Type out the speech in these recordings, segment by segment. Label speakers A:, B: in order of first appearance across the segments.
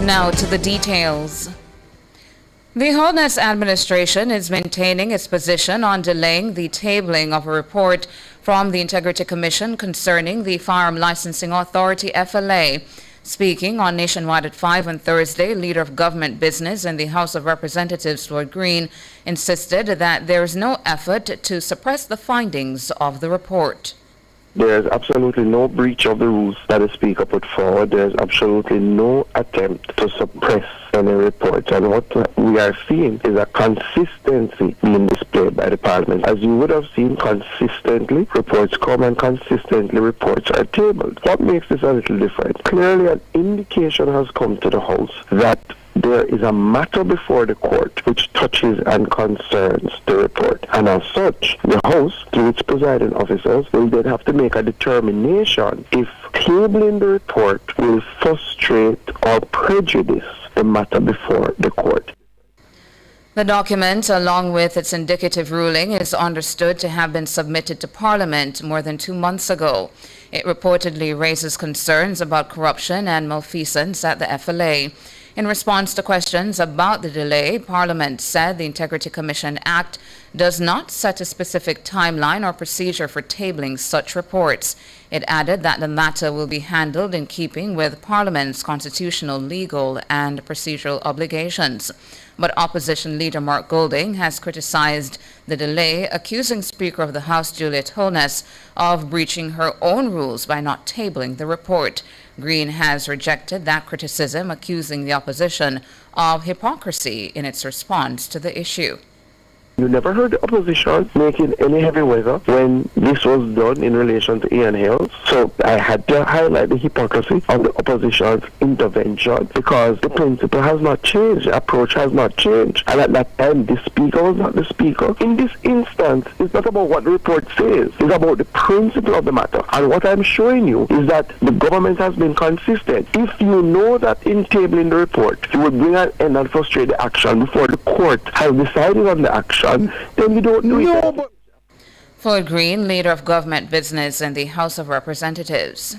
A: Now to the details. The Holness administration is maintaining its position on delaying the tabling of a report from the Integrity Commission concerning the Firearm Licensing Authority FLA. Speaking on Nationwide at 5 on Thursday, Leader of Government Business in the House of Representatives, Lord Green, insisted that there is no effort to suppress the findings of the report.
B: There is absolutely no breach of the rules that the Speaker put forward. There is absolutely no attempt to suppress any reports. And what we are seeing is a consistency being displayed by the Parliament. As you would have seen, consistently reports come and consistently reports are tabled. What makes this a little different? Clearly an indication has come to the House that there is a matter before the court which touches and concerns the report. And as such, the House, through its presiding officers, will then have to make a determination if tabling the report will frustrate or prejudice the matter before the court.
A: The document, along with its indicative ruling, is understood to have been submitted to Parliament more than 2 months ago. It reportedly raises concerns about corruption and malfeasance at the FLA. In response to questions about the delay, Parliament said the Integrity Commission Act does not set a specific timeline or procedure for tabling such reports. It added that the matter will be handled in keeping with Parliament's constitutional, legal, and procedural obligations. But Opposition Leader Mark Golding has criticized the delay, accusing Speaker of the House Juliet Holness of breaching her own rules by not tabling the report. Green has rejected that criticism, accusing the opposition of hypocrisy in its response to the issue.
B: You never heard the opposition making any heavy weather when this was done in relation to Ian Hills. So I had to highlight the hypocrisy of the opposition's intervention because the principle has not changed, the approach has not changed. And at that time, the Speaker was not the Speaker. In this instance, it's not about what the report says. It's about the principle of the matter. And what I'm showing you is that the government has been consistent. If you know that in tabling the report, you will bring an end and frustrate the action before the court has decided on the action, then you don't do it.
A: Floyd Green, Leader of Government Business in the House of Representatives.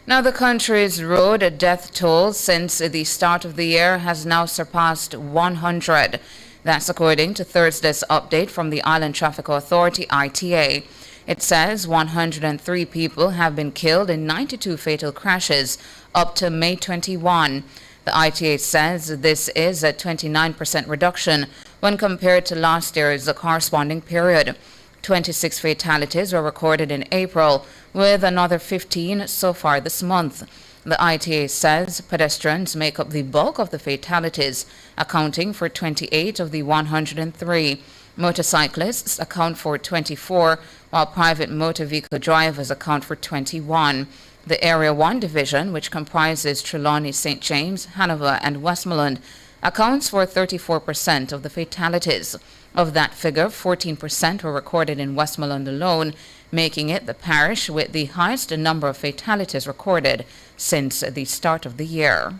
A: Now, the country's road death toll since the start of the year has now surpassed 100. That's according to Thursday's update from the Island Traffic Authority, ITA. It says 103 people have been killed in 92 fatal crashes up to May 21. The ITA says this is a 29% reduction when compared to last year's corresponding period. 26 fatalities were recorded in April, with another 15 so far this month. The ITA says pedestrians make up the bulk of the fatalities, accounting for 28 of the 103. Motorcyclists account for 24, while private motor vehicle drivers account for 21. The Area 1 Division, which comprises Trelawney, St. James, Hanover, and Westmoreland, accounts for 34% of the fatalities. Of that figure, 14% were recorded in Westmoreland alone, making it the parish with the highest number of fatalities recorded since the start of the year.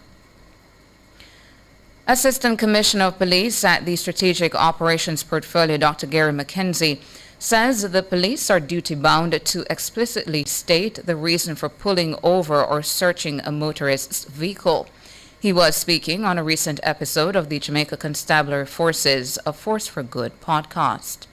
A: Assistant Commissioner of Police at the Strategic Operations Portfolio, Dr. Gary McKenzie, says the police are duty-bound to explicitly state the reason for pulling over or searching a motorist's vehicle. He was speaking on a recent episode of the Jamaica Constabulary Forces A Force for Good podcast.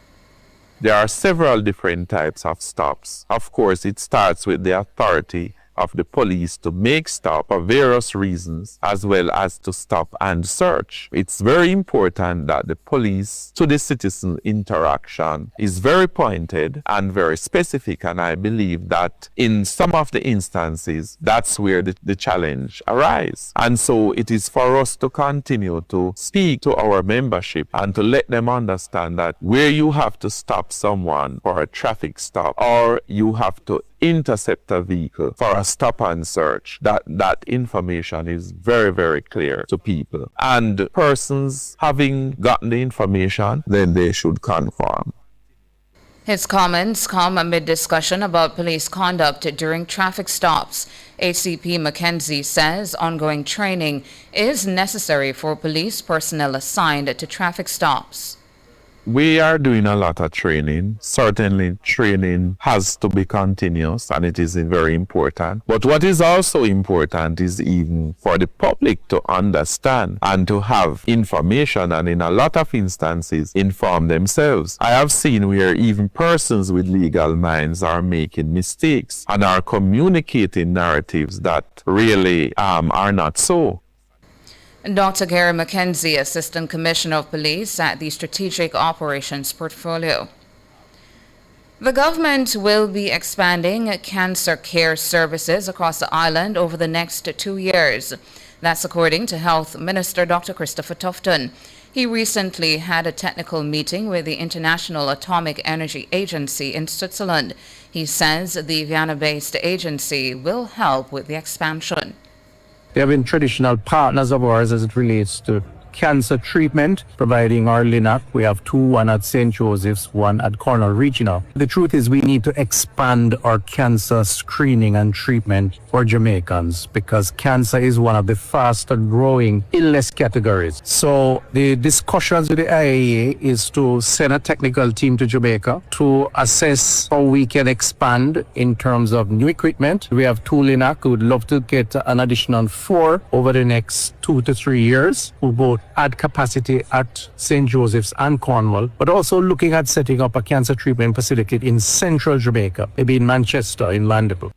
C: There are several different types of stops. Of course, it starts with the authority of the police to make stop for various reasons, as well as to stop and search. It's very important that the police to the citizen interaction is very pointed and very specific, and I believe that in some of the instances, that's where the challenge arises. And so it is for us to continue to speak to our membership and to let them understand that where you have to stop someone for a traffic stop or you have to intercept a vehicle for a stop and search, that information is very, very clear to people. And persons having gotten the information, then they should conform.
A: His comments come amid discussion about police conduct during traffic stops. ACP McKenzie says ongoing training is necessary for police personnel assigned to traffic stops.
C: We are doing a lot of training. Certainly, training has to be continuous and it is very important. But what is also important is even for the public to understand and to have information and in a lot of instances inform themselves. I have seen where even persons with legal minds are making mistakes and are communicating narratives that really are not so.
A: Dr. Gary McKenzie, Assistant Commissioner of Police at the Strategic Operations Portfolio. The government will be expanding cancer care services across the island over the next 2 years. That's according to Health Minister Dr. Christopher Tufton. He recently had a technical meeting with the International Atomic Energy Agency in Switzerland. He says the Vienna-based agency will help with the expansion.
D: They have been traditional partners of ours as it relates to cancer treatment, providing our LINAC. We have two, one at St. Joseph's, one at Cornwall Regional. The truth is we need to expand our cancer screening and treatment for Jamaicans because cancer is one of the faster growing illness categories. So the discussions with the IAEA is to send a technical team to Jamaica to assess how we can expand in terms of new equipment. We have two LINAC. We would love to get an additional 4 over the next 2 to 3 years. We both add capacity at St. Joseph's and Cornwall, but also looking at setting up a cancer treatment facility in central Jamaica, maybe in Manchester, in Landable.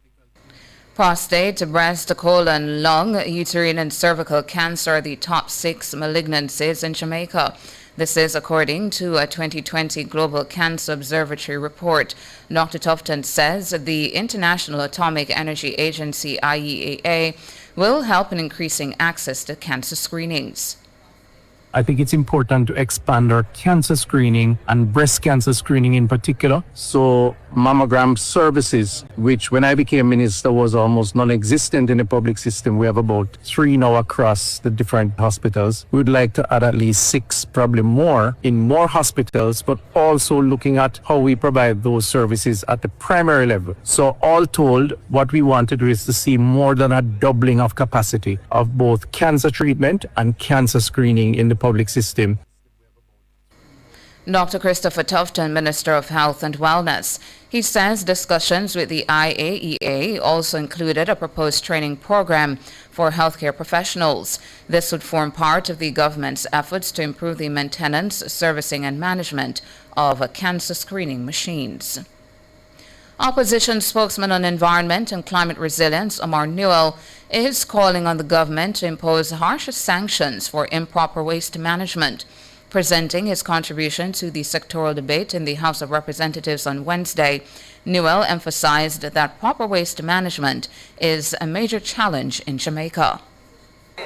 A: Prostate, breast, colon, lung, uterine and cervical cancer are the top 6 malignancies in Jamaica. This is according to a 2020 Global Cancer Observatory report. Dr. Tufton says the International Atomic Energy Agency, IAEA, will help in increasing access to cancer screenings.
D: I think it's important to expand our cancer screening and breast cancer screening in particular. So mammogram services, which when I became minister was almost non-existent in the public system. We have about 3 now across the different hospitals. We would like to add at least 6, probably more, in more hospitals, but also looking at how we provide those services at the primary level. So all told, what we want to do is to see more than a doubling of capacity of both cancer treatment and cancer screening in the public system.
A: Dr. Christopher Tufton, Minister of Health and Wellness. He says discussions with the IAEA also included a proposed training program for healthcare professionals. This would form part of the government's efforts to improve the maintenance, servicing and management of cancer screening machines. Opposition spokesman on environment and climate resilience, Omar Newell, is calling on the government to impose harsher sanctions for improper waste management. Presenting his contribution to the sectoral debate in the House of Representatives on Wednesday, Newell emphasized that proper waste management is a major challenge in Jamaica.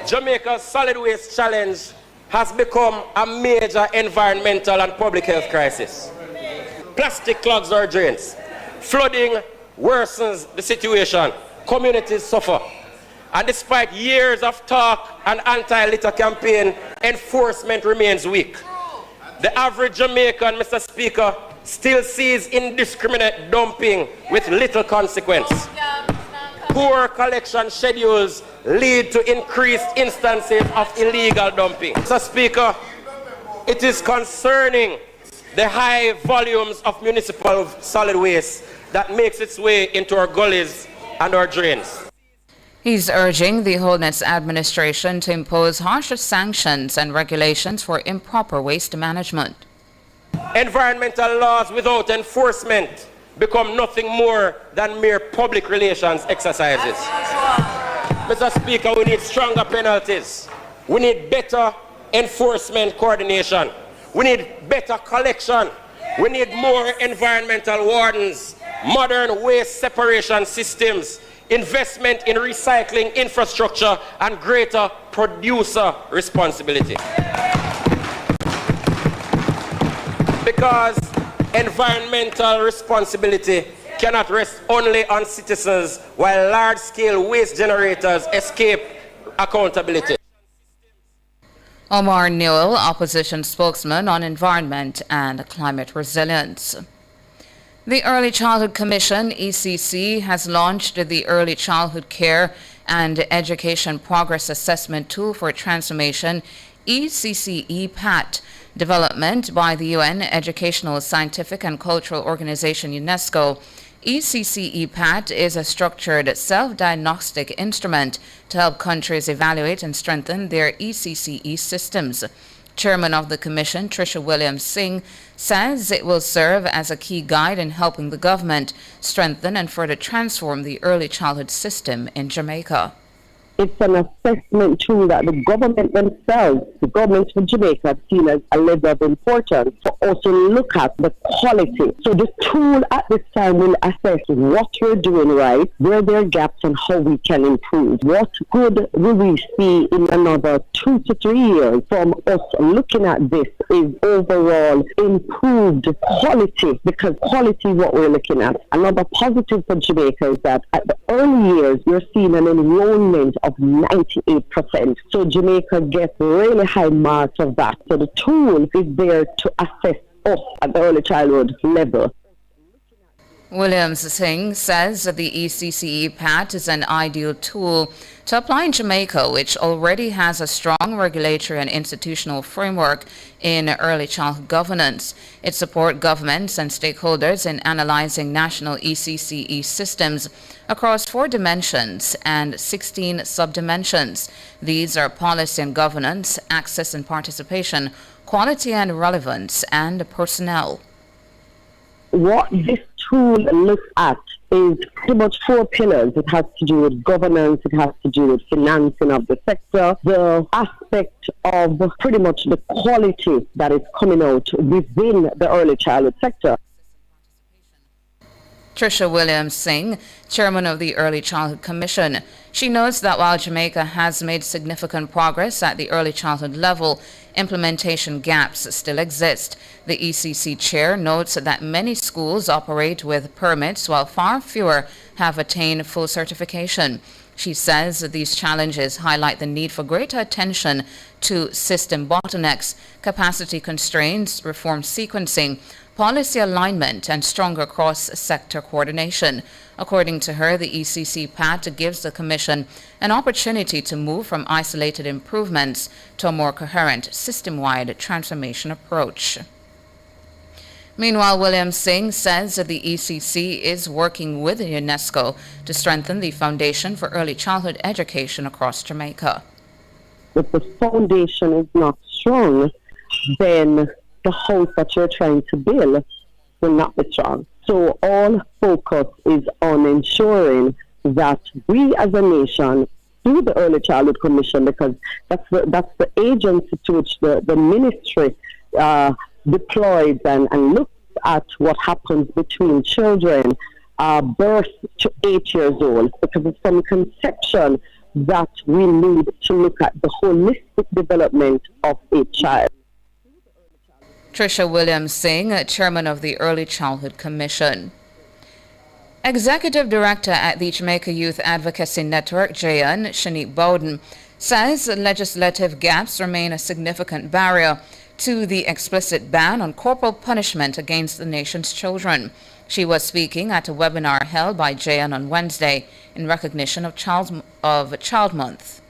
E: Jamaica's solid waste challenge has become a major environmental and public health crisis. Plastic clogs our drains. Flooding worsens the situation. Communities suffer. And despite years of talk and anti-litter campaign, enforcement remains weak. The average Jamaican, Mr. Speaker, still sees indiscriminate dumping with little consequence. Poor collection schedules lead to increased instances of illegal dumping. Mr. Speaker, it is concerning the high volumes of municipal solid waste that makes its way into our gullies and our drains.
A: He's urging the Holness administration to impose harsher sanctions and regulations for improper waste management.
E: Environmental laws without enforcement become nothing more than mere public relations exercises. Mr. Speaker, we need stronger penalties. We need better enforcement coordination. We need better collection. We need more environmental wardens, modern waste separation systems, investment in recycling infrastructure, and greater producer responsibility. Because environmental responsibility cannot rest only on citizens while large-scale waste generators escape accountability.
A: Omar Newell, opposition spokesman on environment and climate resilience. The Early Childhood Commission, ECC, has launched the Early Childhood Care and Education Progress Assessment Tool for Transformation ECCE-PAT, development by the UN Educational, Scientific and Cultural Organization UNESCO. ECCE-PAT is a structured self-diagnostic instrument to help countries evaluate and strengthen their ECCE systems. Chairman of the Commission, Tricia Williams-Singh, says it will serve as a key guide in helping the government strengthen and further transform the early childhood system in Jamaica.
F: It's an assessment tool that the government themselves, the government of Jamaica, have seen as a level of importance for us to look at the quality. So the tool at this time will assess what we're doing right, where there are gaps, and how we can improve. What good will we see in another 2 to 3 years from us looking at this is overall improved quality, because quality is what we're looking at. Another positive for Jamaica is that at the early years, we're seeing an enrollment of 98%. So Jamaica gets really high marks of that. So the tool is there to assess us at the early childhood level.
A: Williams-Singh says that the ECCE-PAT is an ideal tool to apply in Jamaica, which already has a strong regulatory and institutional framework in early childhood governance. It supports governments and stakeholders in analyzing national ECCE systems across 4 dimensions and 16 subdimensions. These are policy and governance, access and participation, quality and relevance, and personnel.
F: What this tool looks at is pretty much 4 pillars. It has to do with governance, it has to do with financing of the sector, the aspect of pretty much the quality that is coming out within the early childhood sector.
A: Tricia Williams-Singh, chairman of the Early Childhood Commission. She notes that while Jamaica has made significant progress at the early childhood level, implementation gaps still exist. The ECC chair notes that many schools operate with permits while far fewer have attained full certification. She says that these challenges highlight the need for greater attention to system bottlenecks, capacity constraints, reform sequencing, policy alignment, and stronger cross-sector coordination. According to her, the ECC-PAT gives the Commission an opportunity to move from isolated improvements to a more coherent, system-wide transformation approach. Meanwhile, Williams-Singh says that the ECC is working with UNESCO to strengthen the foundation for early childhood education across Jamaica.
F: If the foundation is not strong, then the house that you're trying to build will not be strong. So all focus is on ensuring that we as a nation, through the Early Childhood Commission, because that's the agency to which the ministry deploys and looks at what happens between children birth to 8 years old, because it's from conception that we need to look at the holistic development of a child.
A: Tricia Williams-Singh, chairman of the Early Childhood Commission. Executive Director at the Jamaica Youth Advocacy Network, JN, Shanique Bowden, says legislative gaps remain a significant barrier to the explicit ban on corporal punishment against the nation's children. She was speaking at a webinar held by JN on Wednesday in recognition of Child Month.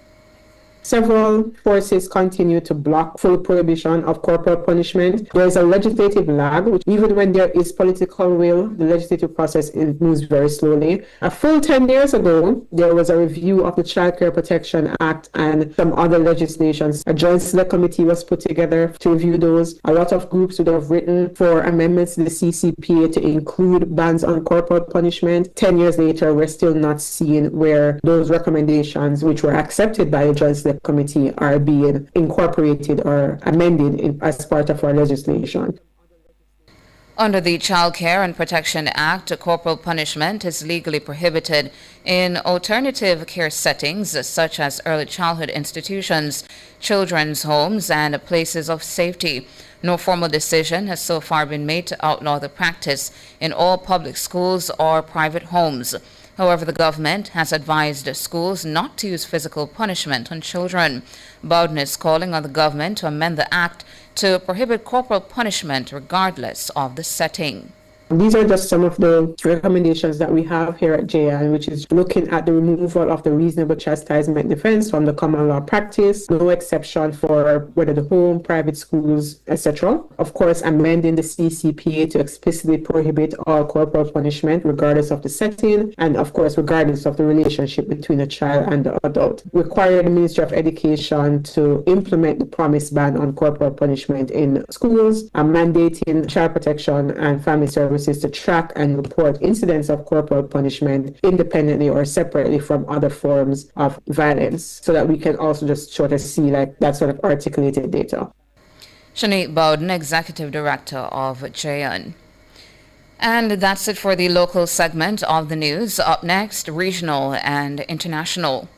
G: Several forces continue to block full prohibition of corporal punishment. There is a legislative lag, which even when there is political will, the legislative process moves very slowly. A full 10 years ago, there was a review of the Child Care Protection Act and some other legislations. A joint select committee was put together to review those. A lot of groups would have written for amendments to the CCPA to include bans on corporal punishment. 10 years later, we're still not seeing where those recommendations, which were accepted by the joint select committee, are being incorporated or amended as part of our legislation.
A: Under the Child Care and Protection Act, corporal punishment is legally prohibited in alternative care settings such as early childhood institutions, children's homes, and places of safety. No formal decision has so far been made to outlaw the practice in all public schools or private homes. However, the government has advised schools not to use physical punishment on children. Bowden is calling on the government to amend the act to prohibit corporal punishment regardless of the setting.
G: These are just some of the recommendations that we have here at JN, which is looking at the removal of the reasonable chastisement defense from the common law practice, no exception for whether the home, private schools, etc. Of course, amending the CCPA to explicitly prohibit all corporal punishment regardless of the setting, and of course, regardless of the relationship between a child and the adult. Require the Ministry of Education to implement the promised ban on corporal punishment in schools, and mandating child protection and family services to track and report incidents of corporal punishment independently or separately from other forms of violence, so that we can also just sort of see like that sort of articulated data.
A: Shanique Bowden, Executive Director of JN. And that's it for the local segment of the news. Up next, regional and international.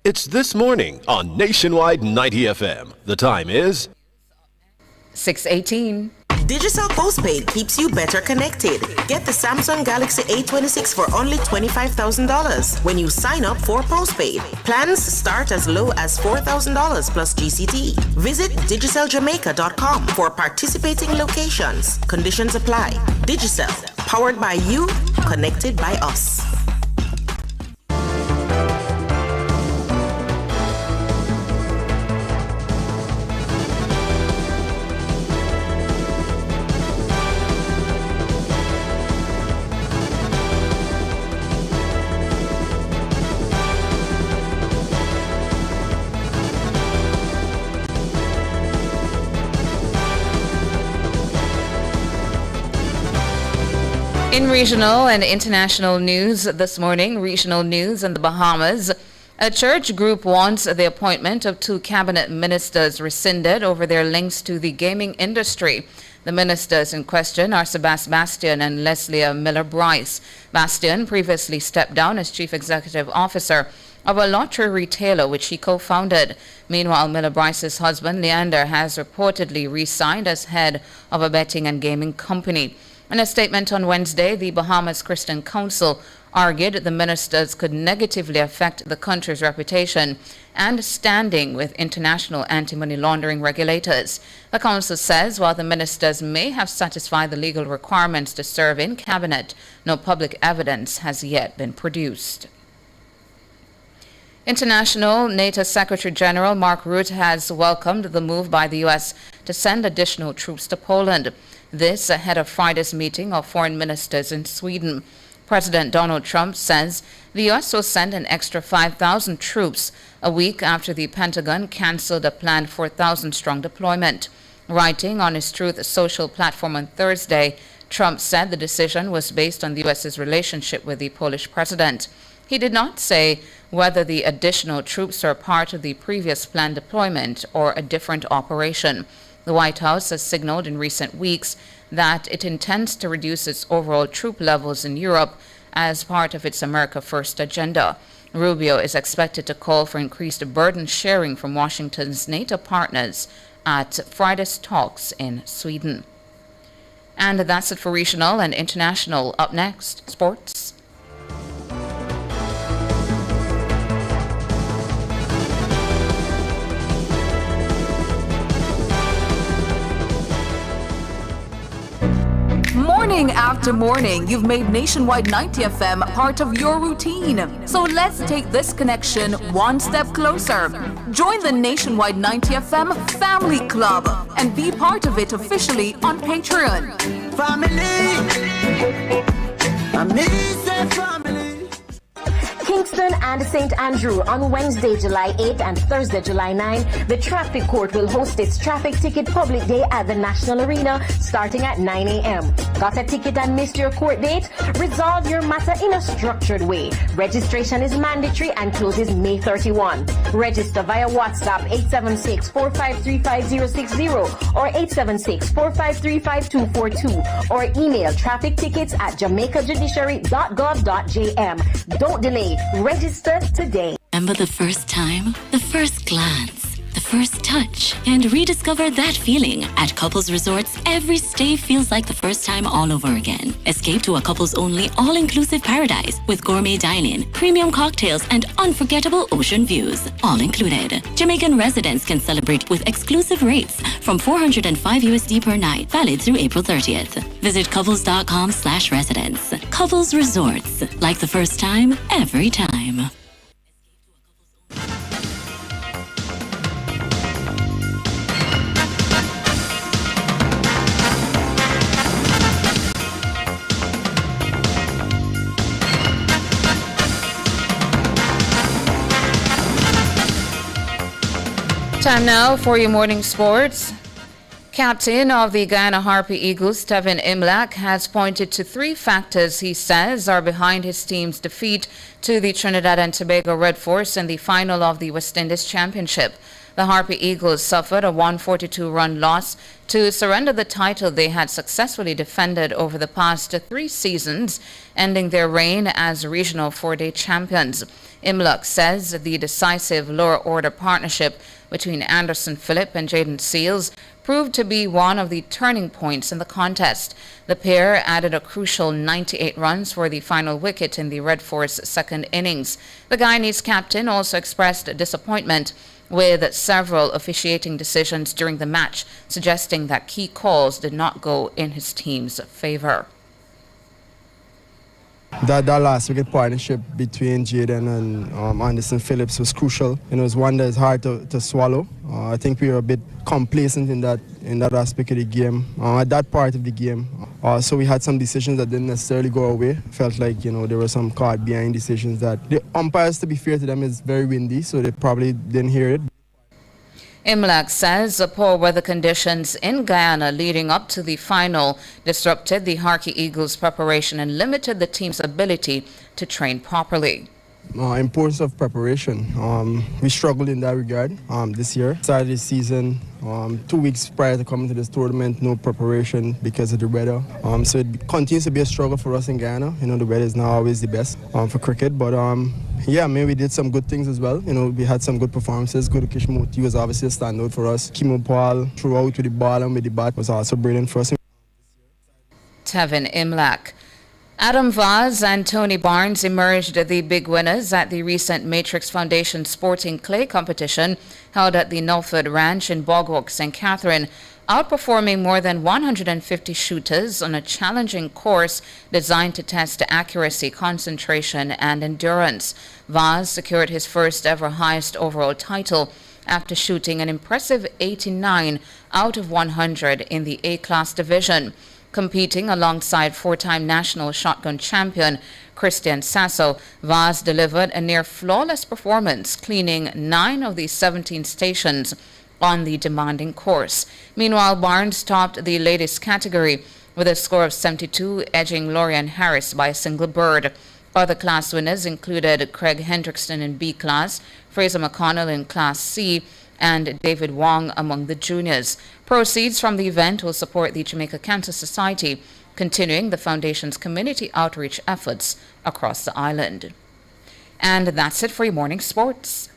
H: It's This Morning on Nationwide 90 FM. The time is
A: 6:18.
I: Digicel Postpaid keeps you better connected. Get the Samsung Galaxy A26 for only $25,000 when you sign up for Postpaid. Plans start as low as $4,000 plus GCT. Visit digiceljamaica.com for participating locations. Conditions apply. Digicel, powered by you, connected by us.
A: In regional and international news this morning, regional news in the Bahamas. A church group wants the appointment of 2 cabinet ministers rescinded over their links to the gaming industry. The ministers in question are Sebastian and Leslie Miller-Bryce. Bastian previously stepped down as chief executive officer of a lottery retailer which he co-founded. Meanwhile, Miller-Bryce's husband, Leander, has reportedly resigned as head of a betting and gaming company. In a statement on Wednesday, the Bahamas Christian Council argued the ministers could negatively affect the country's reputation and standing with international anti-money laundering regulators. The council says while the ministers may have satisfied the legal requirements to serve in cabinet, no public evidence has yet been produced. International NATO Secretary General Mark Rutte has welcomed the move by the U.S. to send additional troops to Poland. This ahead of Friday's meeting of foreign ministers in Sweden. President Donald Trump says the U.S. will send an extra 5,000 troops a week after the Pentagon canceled a planned 4,000-strong deployment. Writing on his Truth Social platform on Thursday, Trump said the decision was based on the U.S.'s relationship with the Polish president. He did not say whether the additional troops are part of the previous planned deployment or a different operation. The White House has signaled in recent weeks that it intends to reduce its overall troop levels in Europe as part of its America First agenda. Rubio is expected to call for increased burden sharing from Washington's NATO partners at Friday's talks in Sweden. And that's it for regional and international. Up next, sports.
J: Morning after morning, you've made Nationwide 90 FM part of your routine. So let's take this connection one step closer. Join the Nationwide 90 FM Family Club and be part of it officially on Patreon.
K: Kingston and St. Andrew on Wednesday, July 8th and Thursday, July 9th, the Traffic Court will host its Traffic Ticket Public Day at the National Arena starting at 9 a.m. Got a ticket and missed your court date? Resolve your matter in a structured way. Registration is mandatory and closes May 31. Register via WhatsApp 876-453-5060 or 876-453-5242 or email traffictickets@jamaicajudiciary.gov.jm. Don't delay. Register today.
L: Remember the first time? The first glance? The first touch and rediscover that feeling. At Couples Resorts, every stay feels like the first time all over again. Escape to a couples-only all-inclusive paradise with gourmet dining, premium cocktails, and unforgettable ocean views. All included. Jamaican residents can celebrate with exclusive rates from $405 USD per night, valid through April 30th. Visit couples.com/residence. Couples Resorts, like the first time, every time.
A: Time now for your morning sports. Captain of the Guyana Harpy Eagles, Tevin Imlach, has pointed to three factors he says are behind his team's defeat to the Trinidad and Tobago Red Force in the final of the West Indies Championship. The Harpy Eagles suffered a 142-run loss to surrender the title they had successfully defended over the past 3 seasons, ending their reign as regional 4-day champions. Imlach says the decisive lower-order partnership between Anderson Phillip and Jaden Seals proved to be one of the turning points in the contest. The pair added a crucial 98 runs for the final wicket in the Red Force second innings. The Guyanese captain also expressed disappointment with several officiating decisions during the match, suggesting that key calls did not go in his team's favor.
M: That last wicket partnership between Jaden and Anderson Phillips was crucial. It was one that is hard to swallow. I think we were a bit complacent in that aspect of the game, at that part of the game. So we had some decisions that didn't necessarily go our way. Felt like, there were some caught behind decisions that the umpires, to be fair to them, is very windy, so they probably didn't hear it.
A: Imlach says the poor weather conditions in Guyana leading up to the final disrupted the Harpy Eagles' preparation and limited the team's ability to train properly.
M: Importance of preparation. We struggled in that regard this year. Started the season 2 weeks prior to coming to this tournament, no preparation because of the weather. So it continues to be a struggle for us in Guyana. The weather is not always the best for cricket, but yeah, maybe we did some good things as well. We had some good performances. Good Kishmoti was obviously a standout for us. Kimo Paul throughout with the ball and with the bat was also brilliant for us.
A: Tevin Imlach. Adam Vaz and Tony Barnes emerged the big winners at the recent Matrix Foundation Sporting Clay competition held at the Nulford Ranch in Bogwalk, St. Catherine, outperforming more than 150 shooters on a challenging course designed to test accuracy, concentration, and endurance. Vaz secured his first ever highest overall title after shooting an impressive 89 out of 100 in the A-class division. Competing alongside four-time national shotgun champion Christian Sasso, Vaz delivered a near-flawless performance, cleaning 9 of the 17 stations on the demanding course. Meanwhile, Barnes topped the latest category with a score of 72, edging Lorian Harris by a single bird. Other class winners included Craig Hendrickson in B class, Fraser McConnell in Class C, and David Wong among the juniors. Proceeds from the event will support the Jamaica Cancer Society, continuing the foundation's community outreach efforts across the island. And that's it for your morning sports.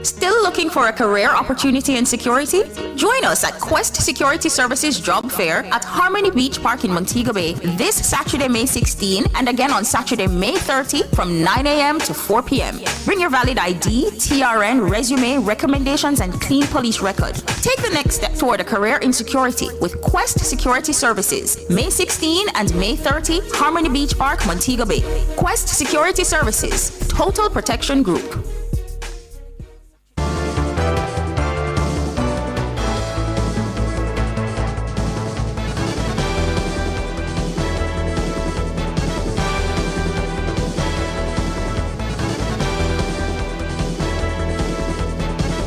N: Still looking for a career opportunity in security? Join us at Quest Security Services Job Fair at Harmony Beach Park in Montego Bay this Saturday, May 16, and again on Saturday, May 30 from 9 a.m. to 4 p.m. Bring your valid ID, TRN, resume, recommendations, and clean police record. Take the next step toward a career in security with Quest Security Services, May 16 and May 30, Harmony Beach Park, Montego Bay. Quest Security Services, Total Protection Group.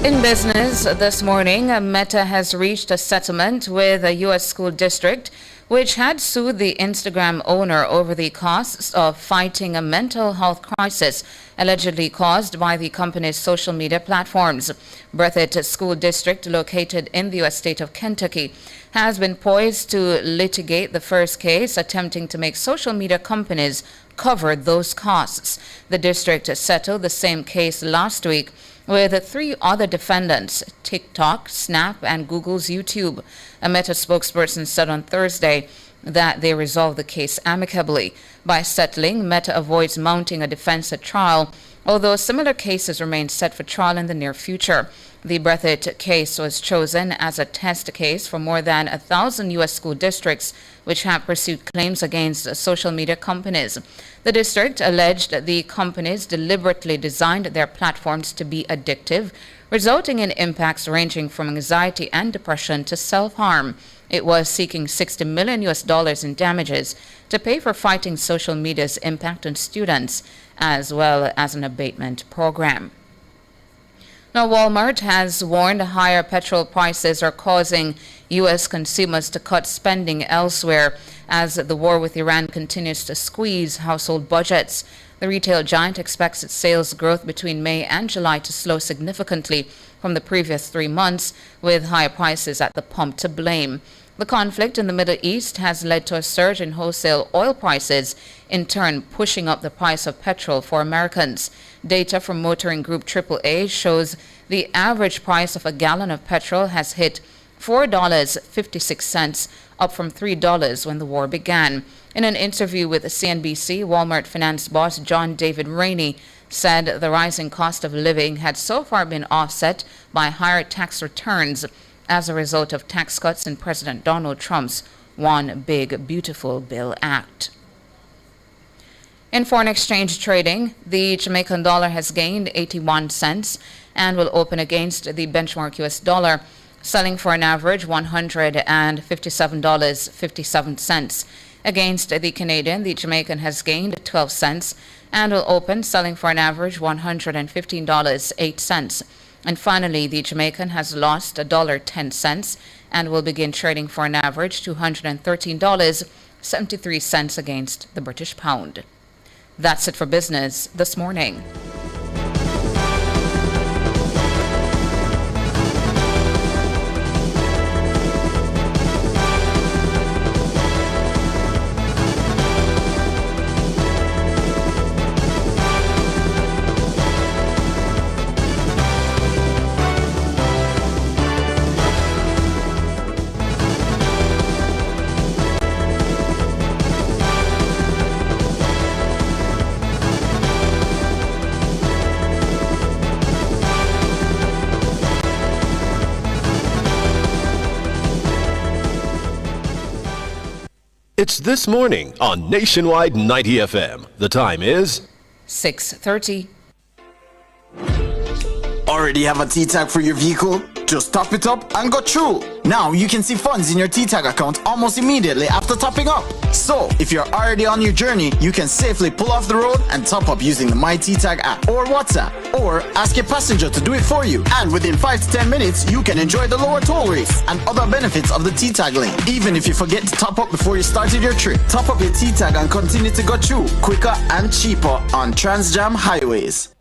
A: In business this morning, Meta has reached a settlement with a U.S. school district which had sued the Instagram owner over the costs of fighting a mental health crisis allegedly caused by the company's social media platforms. Breathitt School District, located in the U.S. state of Kentucky, has been poised to litigate the first case attempting to make social media companies cover those costs. The district settled the same case last week with 3 other defendants: TikTok, Snap, and Google's YouTube. A Meta spokesperson said on Thursday that they resolved the case amicably. By settling, Meta avoids mounting a defense at trial, although similar cases remain set for trial in the near future. The Breathitt case was chosen as a test case for more than 1,000 U.S. school districts which have pursued claims against social media companies. The district alleged the companies deliberately designed their platforms to be addictive, resulting in impacts ranging from anxiety and depression to self-harm. It was seeking $60 million in damages to pay for fighting social media's impact on students, as well as an abatement program. Now, Walmart has warned higher petrol prices are causing U.S. consumers to cut spending elsewhere as the war with Iran continues to squeeze household budgets. The retail giant expects its sales growth between May and July to slow significantly from the previous 3 months, with higher prices at the pump to blame. The conflict in the Middle East has led to a surge in wholesale oil prices, in turn pushing up the price of petrol for Americans. Data from motoring group AAA shows the average price of a gallon of petrol has hit $4.56, up from $3 when the war began. In an interview with CNBC, Walmart finance boss John David Rainey said the rising cost of living had so far been offset by higher tax returns as a result of tax cuts in President Donald Trump's One Big Beautiful Bill Act. In foreign exchange trading, the Jamaican dollar has gained 81 cents and will open against the benchmark US dollar, selling for an average $157.57. Against the Canadian, the Jamaican has gained 12 cents and will open selling for an average $115.08. And finally, the Jamaican has lost $1.10 and will begin trading for an average $213.73 against the British pound. That's it for business this morning.
H: It's This Morning on Nationwide 90 FM. The time is
A: 6:30.
O: Already have a T-tag for your vehicle? Just top it up and go through. Now you can see funds in your T-tag account almost immediately after topping up. So if you're already on your journey, you can safely pull off the road and top up using the My T-tag app or WhatsApp, or ask a passenger to do it for you. And within 5 to 10 minutes, you can enjoy the lower toll rates and other benefits of the T-tag lane. Even if you forget to top up before you started your trip, top up your T-tag and continue to go through quicker and cheaper on Transjam highways.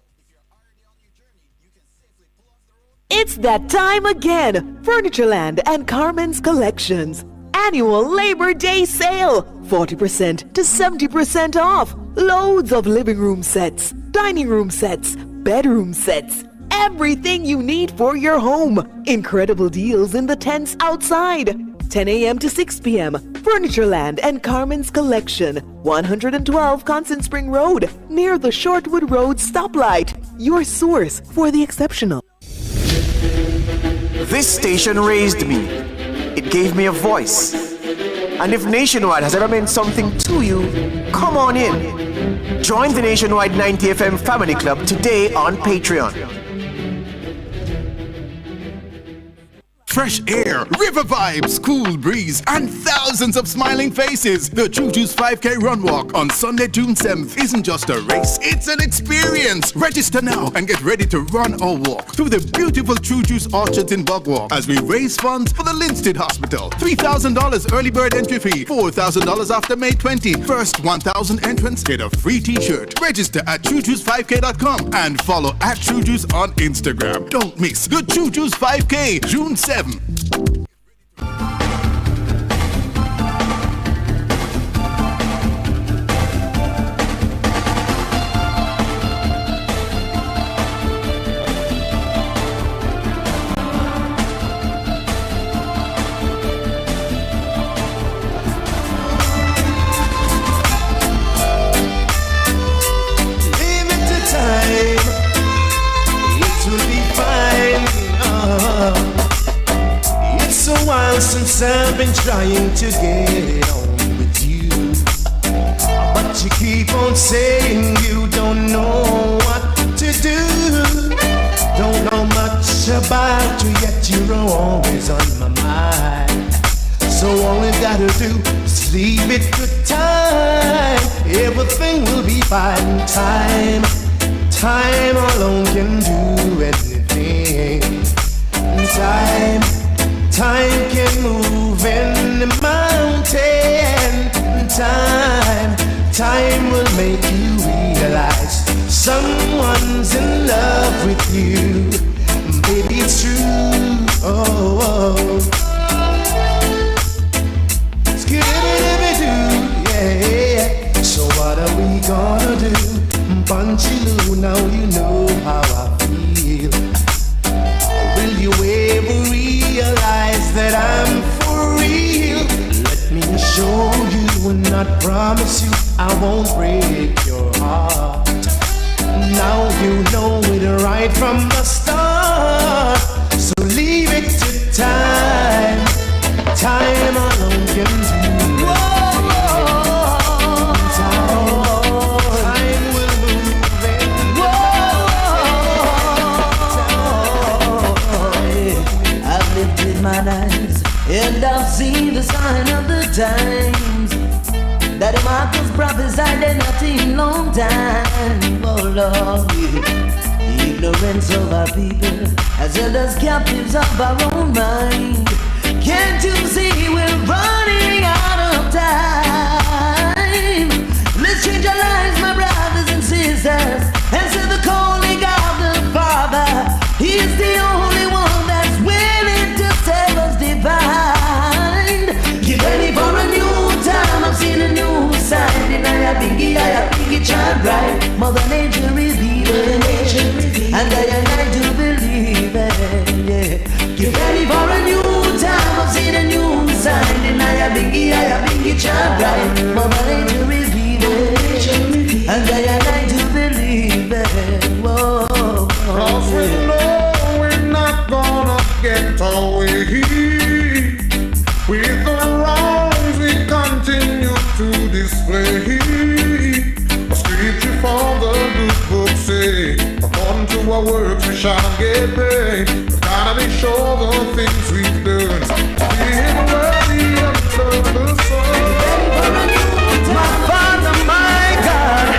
P: It's that time again. Furnitureland and Carmen's Collections. Annual Labor Day sale. 40% to 70% off. Loads of living room sets, dining room sets, bedroom sets. Everything you need for your home. Incredible deals in the tents outside. 10 a.m. to 6 p.m. Furnitureland and Carmen's Collection. 112 Constant Spring Road, near the Shortwood Road stoplight. Your source for the exceptional.
Q: This station raised me. It gave me a voice. And if Nationwide has ever meant something to you, come on in. Join the Nationwide 90 FM Family Club today on Patreon.
R: fresh air, river vibes, cool breeze, and thousands of smiling faces. The True Juice 5K Run Walk on Sunday, June 7th isn't just a race, it's an experience. Register now and get ready to run or walk through the beautiful True Juice orchards in Bugwalk as we raise funds for the Linstead Hospital. $3,000 early bird entry fee, $4,000 after May 20. First 1,000 entrants get a free t-shirt. Register at TrueJuice5K.com and follow at True Juice on Instagram. Don't miss the True Juice 5K, June 7th.
S: Since I've been trying to get on with you, but you keep on saying you don't know what to do. Don't know much about you, yet you're always on my mind. So all you gotta do is leave it to time. Everything will be fine. Time alone can do anything. Time can move in the mountain. Time will make you realize someone's in love with you. Baby, it's true. Yeah. So what are we gonna do? Punchy-loo, now you know how I feel. Will you ever realize that I'm for real? Let me show you and not promise you I won't break your heart. Now you know it right from the start. So leave it to time. Time alone can do. Time will move in.
T: I've lifted my eyes and I've seen the sign of the times that Marcus prophesied and not in long time. Oh Lord, the ignorance of our people has held us captives of our own mind. Can't you see we're running out of time? Let's change our lives, my brothers and sisters, answer the calling of the Father. He's the only one that's willing to save us divine. Get ready for a new time, I've seen a new side. And I have biggie child right. Mother Nature is evil, and I do believe it, yeah. Get ready for a new time, I've seen a new side. And I have biggie child right. Mother Nature is evil, and I do believe it. Whoa,
U: cause we know we're not gonna get away. With the wrongs we continue to display. A scripture from the good book say, according to our works we shall get paid. But gotta be sure the things we've done being worthy of the soul.
S: My Father, my God,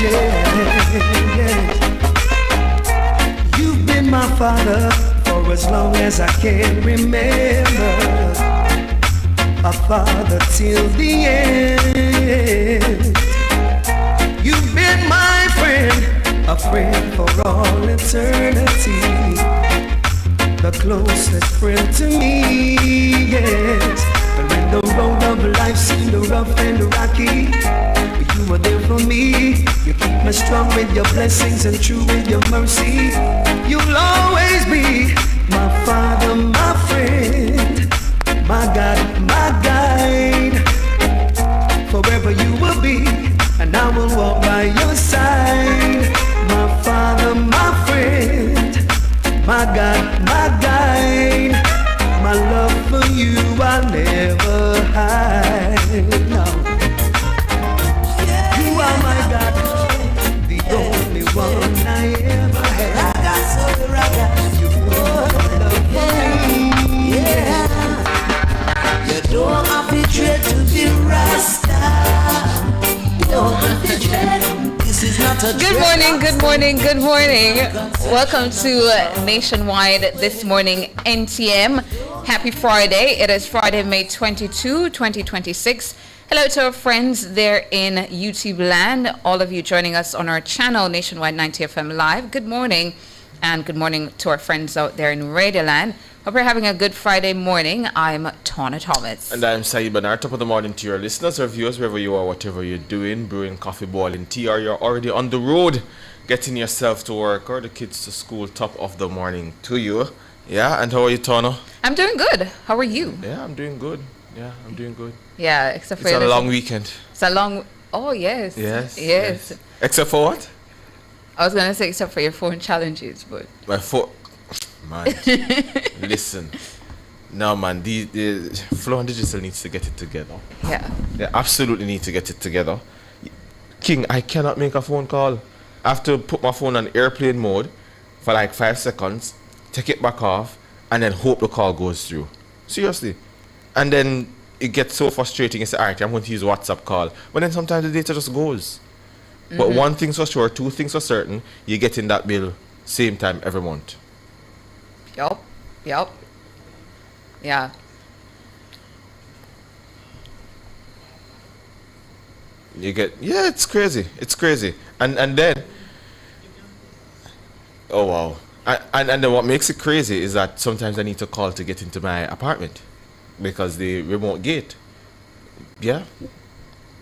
S: yeah. You've been my Father for as long as I can remember, a father till the end. You've been my friend, a friend for all eternity, the closest friend to me, yes. But when the road of life seemed rough and rocky, you were there for me. You keep me strong with your blessings and true with your mercy. You'll always be my Father, my friend, my God, my guide. Forever you will be, and I will walk by your side. My Father, my friend, my God, my guide. My love for you I'll never hide. No. You are my God, the only one I ever had. You
A: morning, good morning, good morning. Welcome to Nationwide This Morning NTM. Happy Friday. It is Friday, May 22, 2026. Hello to our friends there in YouTube land, all of you joining us on our channel, Nationwide 90 FM Live. Good morning, and good morning to our friends out there in Radio Land. Hope you're having a good Friday morning. I'm Tawna Thomas.
B: And I'm Saeed Bernard. Top of the morning to your listeners or viewers, wherever you are, whatever you're doing, brewing coffee, boiling tea, or you're already on the road, getting yourself to work or the kids to school. Top of the morning to you. Yeah, and how are you, Tawna?
A: I'm doing good. How are you?
B: Yeah, I'm doing good.
A: Yeah, except for
B: it's a long weekend.
A: It's a long. Oh yes.
B: Yes. Except for what?
A: I was gonna say except for your phone challenges, but
B: my phone. Man, listen. No, man, the Flow and Digital needs to get it together.
A: Yeah.
B: They absolutely need to get it together. King, I cannot make a phone call. I have to put my phone on airplane mode for like 5 seconds, take it back off, and then hope the call goes through. Seriously. And then it gets so frustrating. You say, all right, I'm going to use WhatsApp call. But then sometimes the data just goes. But one thing's for sure, two things for certain, you're getting that bill same time every month.
A: Yup. Yeah.
B: You get, it's crazy. And then, oh wow. And then what makes it crazy is that sometimes I need to call to get into my apartment because the remote gate. Yeah.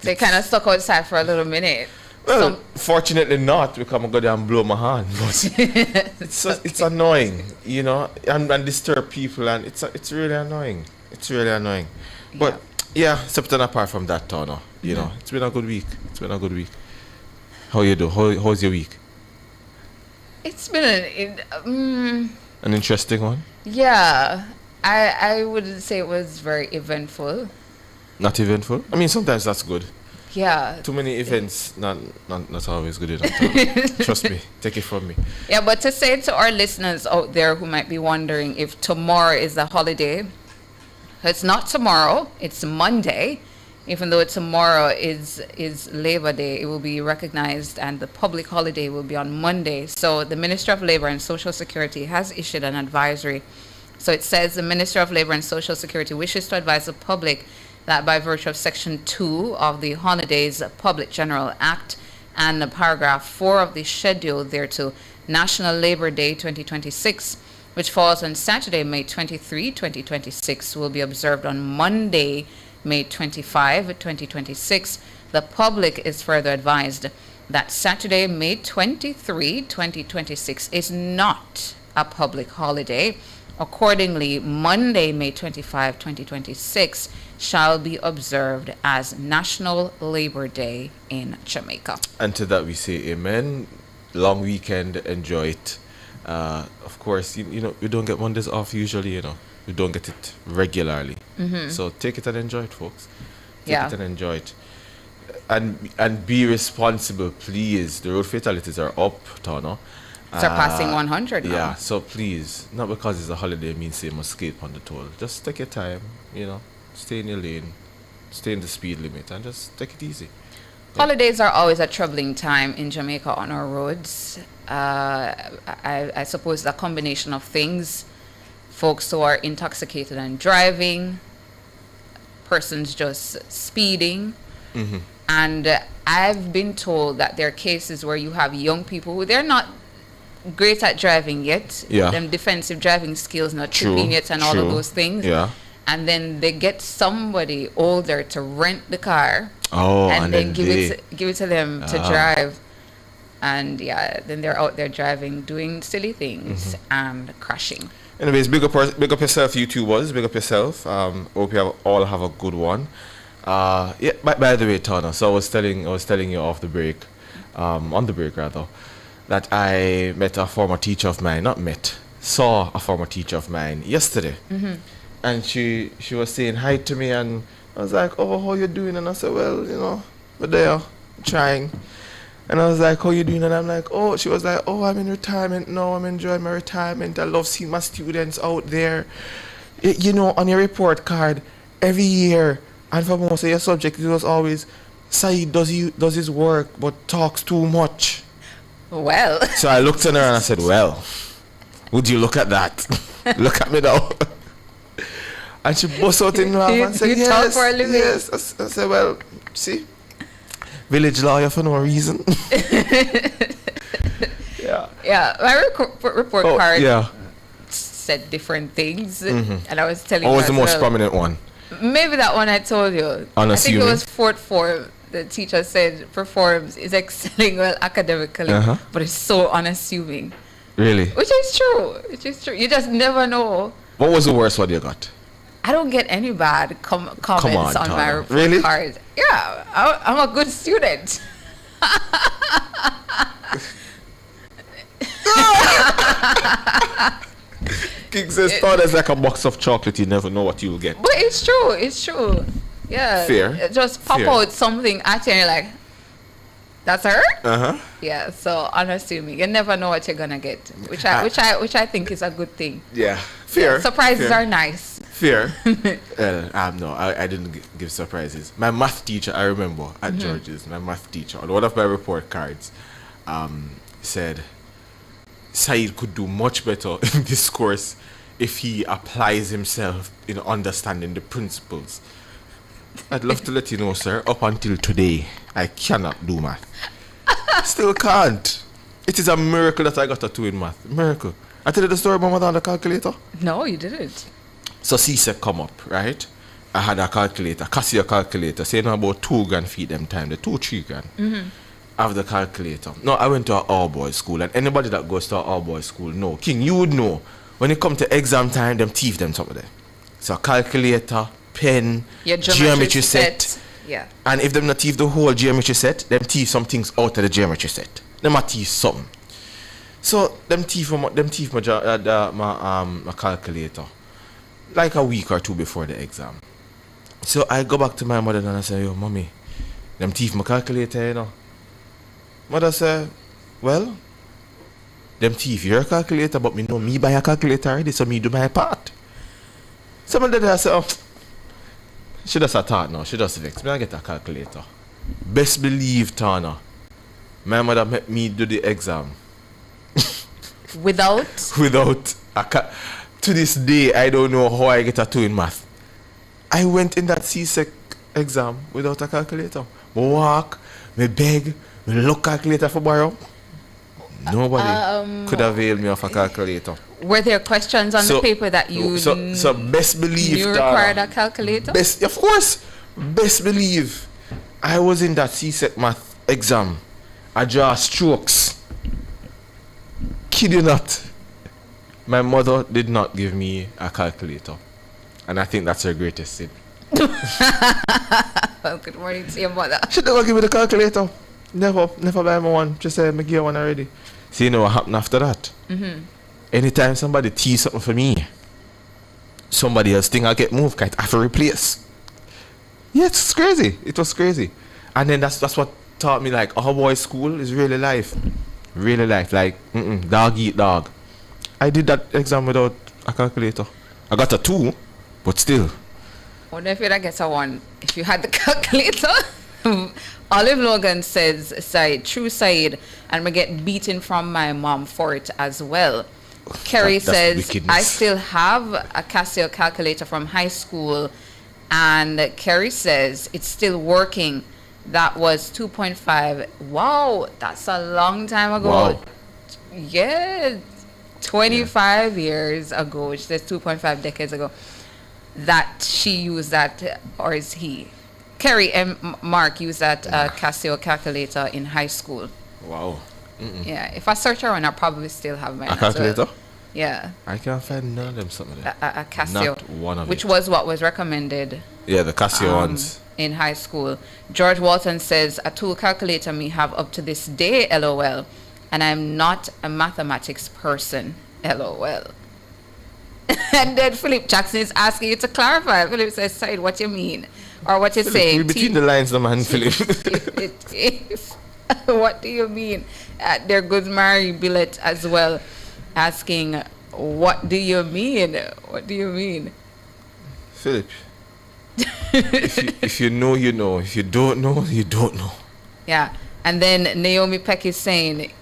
A: They kind of stuck outside for a little minute.
B: Well, fortunately not, because I'm going to go and blow my hand. But it's annoying, you know, and disturb people, and it's really annoying. But yeah, something apart from that, Tawna, you know, it's been a good week. How you do? How's your week?
A: It's been
B: an interesting one.
A: Yeah, I wouldn't say it was very eventful.
B: Not eventful? I mean, sometimes that's good.
A: Yeah.
B: Too many events, not always good enough. Trust me, take it from me.
A: Yeah, but to say to our listeners out there who might be wondering if tomorrow is a holiday, it's not tomorrow, it's Monday. Even though tomorrow is Labor Day, it will be recognized and the public holiday will be on Monday. So the Ministry of Labor and Social Security has issued an advisory. So it says the Ministry of Labor and Social Security wishes to advise the public that by virtue of Section 2 of the Holidays Public General Act and Paragraph 4 of the schedule thereto, National Labor Day 2026, which falls on Saturday, May 23, 2026, will be observed on Monday, May 25, 2026. The public is further advised that Saturday, May 23, 2026 is not a public holiday. Accordingly, Monday, May 25, 2026 shall be observed as National Labor Day in Jamaica.
B: And to that we say amen. Long weekend, enjoy it. Of course, you know, we don't get Mondays off usually, you know. We don't get it regularly. So take it and enjoy it, folks. Take it and enjoy it. And be responsible, please. The road fatalities are up, Tawna.
A: Surpassing 100 now.
B: Yeah, so please, not because it's a holiday means you must skate on the toll. Just take your time, you know. Stay in your lane, stay in the speed limit, and just take it easy.
A: Holidays are always a troubling time in Jamaica on our roads. I suppose a combination of things. Folks who are intoxicated and driving, persons just speeding. And I've been told that there are cases where you have young people who they're not great at driving yet. Them defensive driving skills not tripping yet and all of those things. And then they get somebody older to rent the car and then give it to them to drive. And then they're out there driving, doing silly things and crashing.
B: Anyways, big up yourself, YouTubers. Big up yourself. Hope you all have a good one. By the way, Tawna, so I was telling you off the break, on the break rather, that I met a former teacher of mine. Saw a former teacher of mine yesterday. And she was saying hi to me, and I was like, oh, how you doing? And I said, well, you know, we're there, trying. And I was like, how you doing? And I'm like, oh, she was like, oh, I'm in retirement now. I'm enjoying my retirement. I love seeing my students out there. You know, on your report card, every year, and for most of your subjects, it was always, Saeed does his work, but talks too much.
A: Well.
B: So I looked at her and I said, well, would you look at that? Look at me now. And she burst out in laugh and said,
A: You talk for a living.
B: yes. I said, well, see, village lawyer for no reason.
A: Yeah, my report card
B: Yeah.
A: said different things,
B: Mhm.
A: and I was telling
B: What
A: you
B: was the
A: as
B: most
A: well.
B: prominent one?
A: Maybe that one I told you. I think
B: Unassuming.
A: it was fourth form. The teacher said performs is excelling well academically,
B: Uh-huh.
A: but it's so unassuming.
B: Really?
A: Which is true. Which is true. You just never know.
B: What was the worst one you got?
A: I don't get any bad comments on my
B: Tana.
A: report
B: Really?
A: card. Yeah, I'm a good student.
B: King says, thought as like a box of chocolate, you never know what you'll get.
A: But it's true. It's true. Yeah.
B: Fair.
A: Just pop
B: Fair.
A: out something at you and you're like, that's her?
B: Uh-huh.
A: Yeah, so unassuming. You never know what you're gonna get. Which I think is a good thing.
B: Yeah. Fair.
A: Surprises
B: Fair.
A: are nice.
B: Fair. No, I didn't give surprises. My math teacher, I remember at George's, my math teacher, on one of my report cards, said Said could do much better in this course if he applies himself in understanding the principles. I'd love to let you know, sir, up until today, I cannot do math. Still can't. It is a miracle that I got a 2 in math. Miracle. I tell you the story about my mother and the calculator.
A: No, you didn't.
B: So CSEC come up, right? I had a calculator, Casio calculator, saying about 2 grand feet them time, the 2-3 grand. I have the calculator. No, I went to an all-boys school, and anybody that goes to an all-boys school know. King, you would know. When it come to exam time, them thief them something there. So calculator, pen,
A: Your
B: geometry set.
A: Yeah.
B: And if them not thief the whole geometry set, them thief some things out of the geometry set. Them a thief something. So them thief my calculator like a week or 2 before the exam. So I go back to my mother and I say, yo, mommy, them thief my calculator, you know. Mother say, well, them thief your calculator, but me know me buy a calculator already, so me do my part. Someone did I say, oh, she just a thought now, she just vex. Me I get a calculator. Best believe, Tana, my mother make me do the exam.
A: Without
B: to this day, I don't know how I get a 2 in math. I went in that CSEC exam without a calculator. Me walk, me beg, me look calculator for borrow. Nobody could avail me of a calculator.
A: Were there questions on the paper that you
B: so best believe
A: you
B: Tara,
A: required a calculator?
B: of course, best believe I was in that CSEC math exam. I draw strokes. Kid you not. My mother did not give me a calculator. And I think that's her greatest sin.
A: Well, good morning to your mother.
B: She never give me the calculator. Never buy me one. Just say, me give one already. See, you know what happened after that? Anytime somebody tease something for me, somebody else think I get moved, I have to replace. Yeah, it's crazy. It was crazy. And then that's what taught me, like, our boys' school is really life. Really life. Like, dog eat dog. I did that exam without a calculator. I got a 2, but still.
A: I wonder if you'd get a 1 if you had the calculator. Olive Logan says, Said, true Said, and we get beaten from my mom for it as well. Kerry says,
B: wickedness.
A: I still have a Casio calculator from high school, and Kerry says it's still working. That was 2.5. Wow, that's a long time ago.
B: Wow.
A: Yeah, 25 years ago. She says 2.5 decades ago. That she used that, or is he? Kerry and Mark used that Casio calculator in high school.
B: Wow.
A: Yeah, if I search around, I'll probably still have mine.
B: A calculator?
A: Yeah.
B: I can't find none of them something there.
A: A Casio.
B: Not one of
A: which
B: it.
A: was what was recommended.
B: Yeah, the Casio ones.
A: In high school. George Walton says, a tool calculator me have up to this day, LOL. And I'm not a mathematics person, LOL. And then Philip Jackson is asking you to clarify. Philip says, Said, what you mean? Or what you're saying?
B: Read between the lines, the man, Philip.
A: What do you mean? There goes Mary Billet as well, asking, what do you mean? What do you mean?
B: Philip, if you know, you know. If you don't know, you don't know.
A: Yeah. And then Naomi Peck is saying,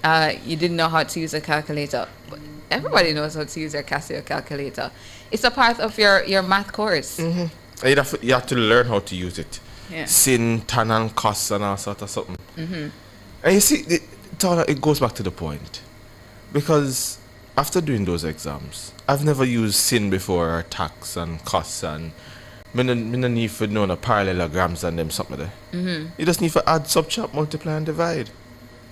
A: you didn't know how to use a calculator. But everybody knows how to use a Casio calculator. It's a part of your math course.
B: You have to learn how to use it.
A: Yeah.
B: Sin, tan, and cos, and all sort of something.
A: Mm-hmm.
B: And you see, it goes back to the point. Because after doing those exams, I've never used sin before, or tax and cos, and I don't need to know the parallelograms and them something there.
A: Mm-hmm.
B: You just need to add, subtract, multiply, and divide.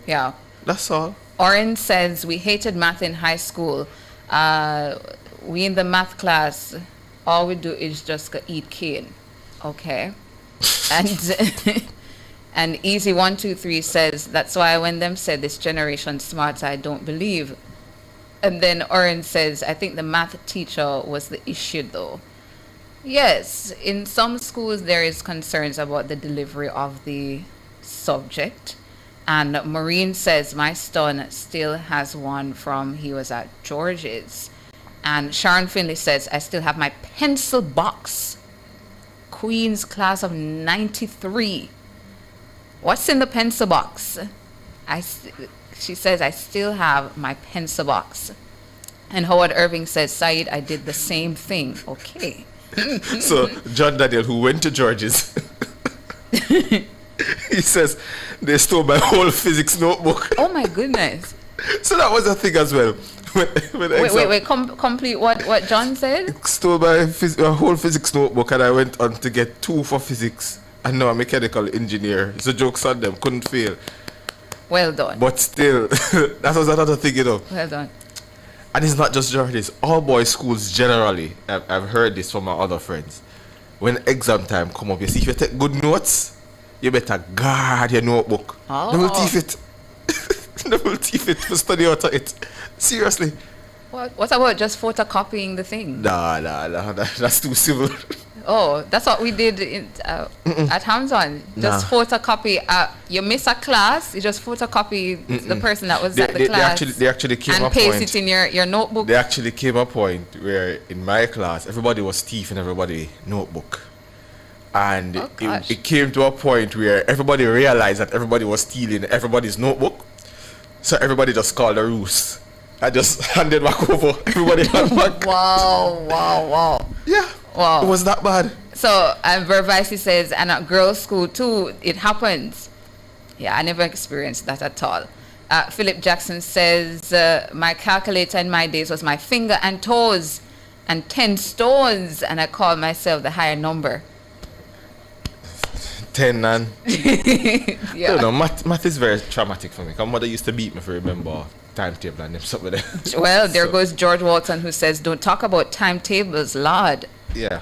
A: Yeah.
B: That's all.
A: Oren says, we hated math in high school. We in the math class, all we do is just eat cane. Okay. And and Easy123 says, that's why when them said this generation smart, I don't believe. And then Oren says, I think the math teacher was the issue though. Yes, in some schools there is concerns about the delivery of the subject. And Maureen says, my son still has one from he was at George's. And Sharon Finley says, I still have my pencil box. Queen's class of 93. What's in the pencil box? She says, I still have my pencil box. And Howard Irving says, Said, I did the same thing. Okay.
B: So, John Daniel, who went to George's, he says, they stole my whole physics notebook.
A: Oh my goodness.
B: So that was a thing as well.
A: Wait, complete what John said?
B: Stole my whole physics notebook, and I went on to get 2 for physics. And now I'm a mechanical engineer. So jokes on them, couldn't fail.
A: Well done.
B: But still, that was another thing,
A: Well done.
B: And it's not just George's. All boys schools generally, I've heard this from my other friends. When exam time come up, you see, if you take good notes, you better guard your notebook.
A: Oh.
B: Double teeth it. Double teeth it to study out of it. Seriously.
A: What about just photocopying the thing?
B: Nah, that's too civil.
A: Oh, that's what we did at Hamilton. Just photocopy. You miss a class, you just photocopy the person that was at the class.
B: They actually came
A: and
B: a
A: paste
B: point.
A: it in your notebook.
B: They actually came a point where in my class, everybody was thieving everybody's notebook. And it came to a point where everybody realized that everybody was stealing everybody's notebook. So everybody just called a roost. I just handed back over. Everybody hand back.
A: Wow.
B: Yeah.
A: Wow.
B: It was that bad.
A: So, Vervicey says, and at girls' school too, it happens. Yeah, I never experienced that at all. Philip Jackson says, my calculator in my days was my finger and toes and 10 stones, and I call myself the higher number.
B: 10 and
A: Yeah.
B: I don't know, math is very traumatic for me. My mother used to beat me for remember timetable and them something there.
A: Well, there goes George Walton, who says, don't talk about timetables, Lord.
B: Yeah,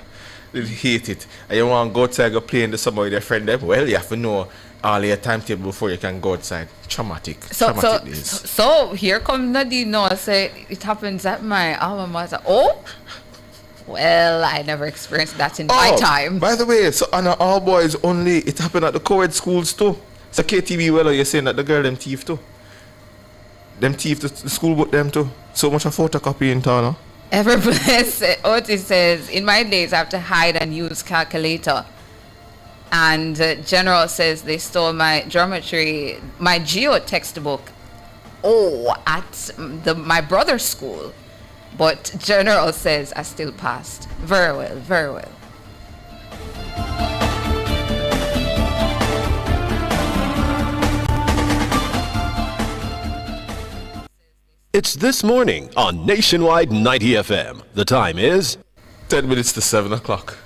B: they hate it. And you want to go outside, go play in the summer with your friend them? Well, you have to know all your timetable before you can go outside. Traumatic.
A: So here comes Nadine Noah say it happens at my alma mater. Oh, well, I never experienced that in my time.
B: By the way, so on all boys only, it happened at the co-ed schools too. So KTV, well, you're saying that the girl them thief too. Them thief the school book them too. So much a photocopy in town, huh?
A: Ever blessed Otis says, in my days I have to hide and use calculator. And General says they stole my geo textbook. Oh, at my brother's school. But General says I still passed. Very well, very well.
H: It's This Morning on Nationwide 90 FM. The time is
B: 10 minutes to 7 o'clock.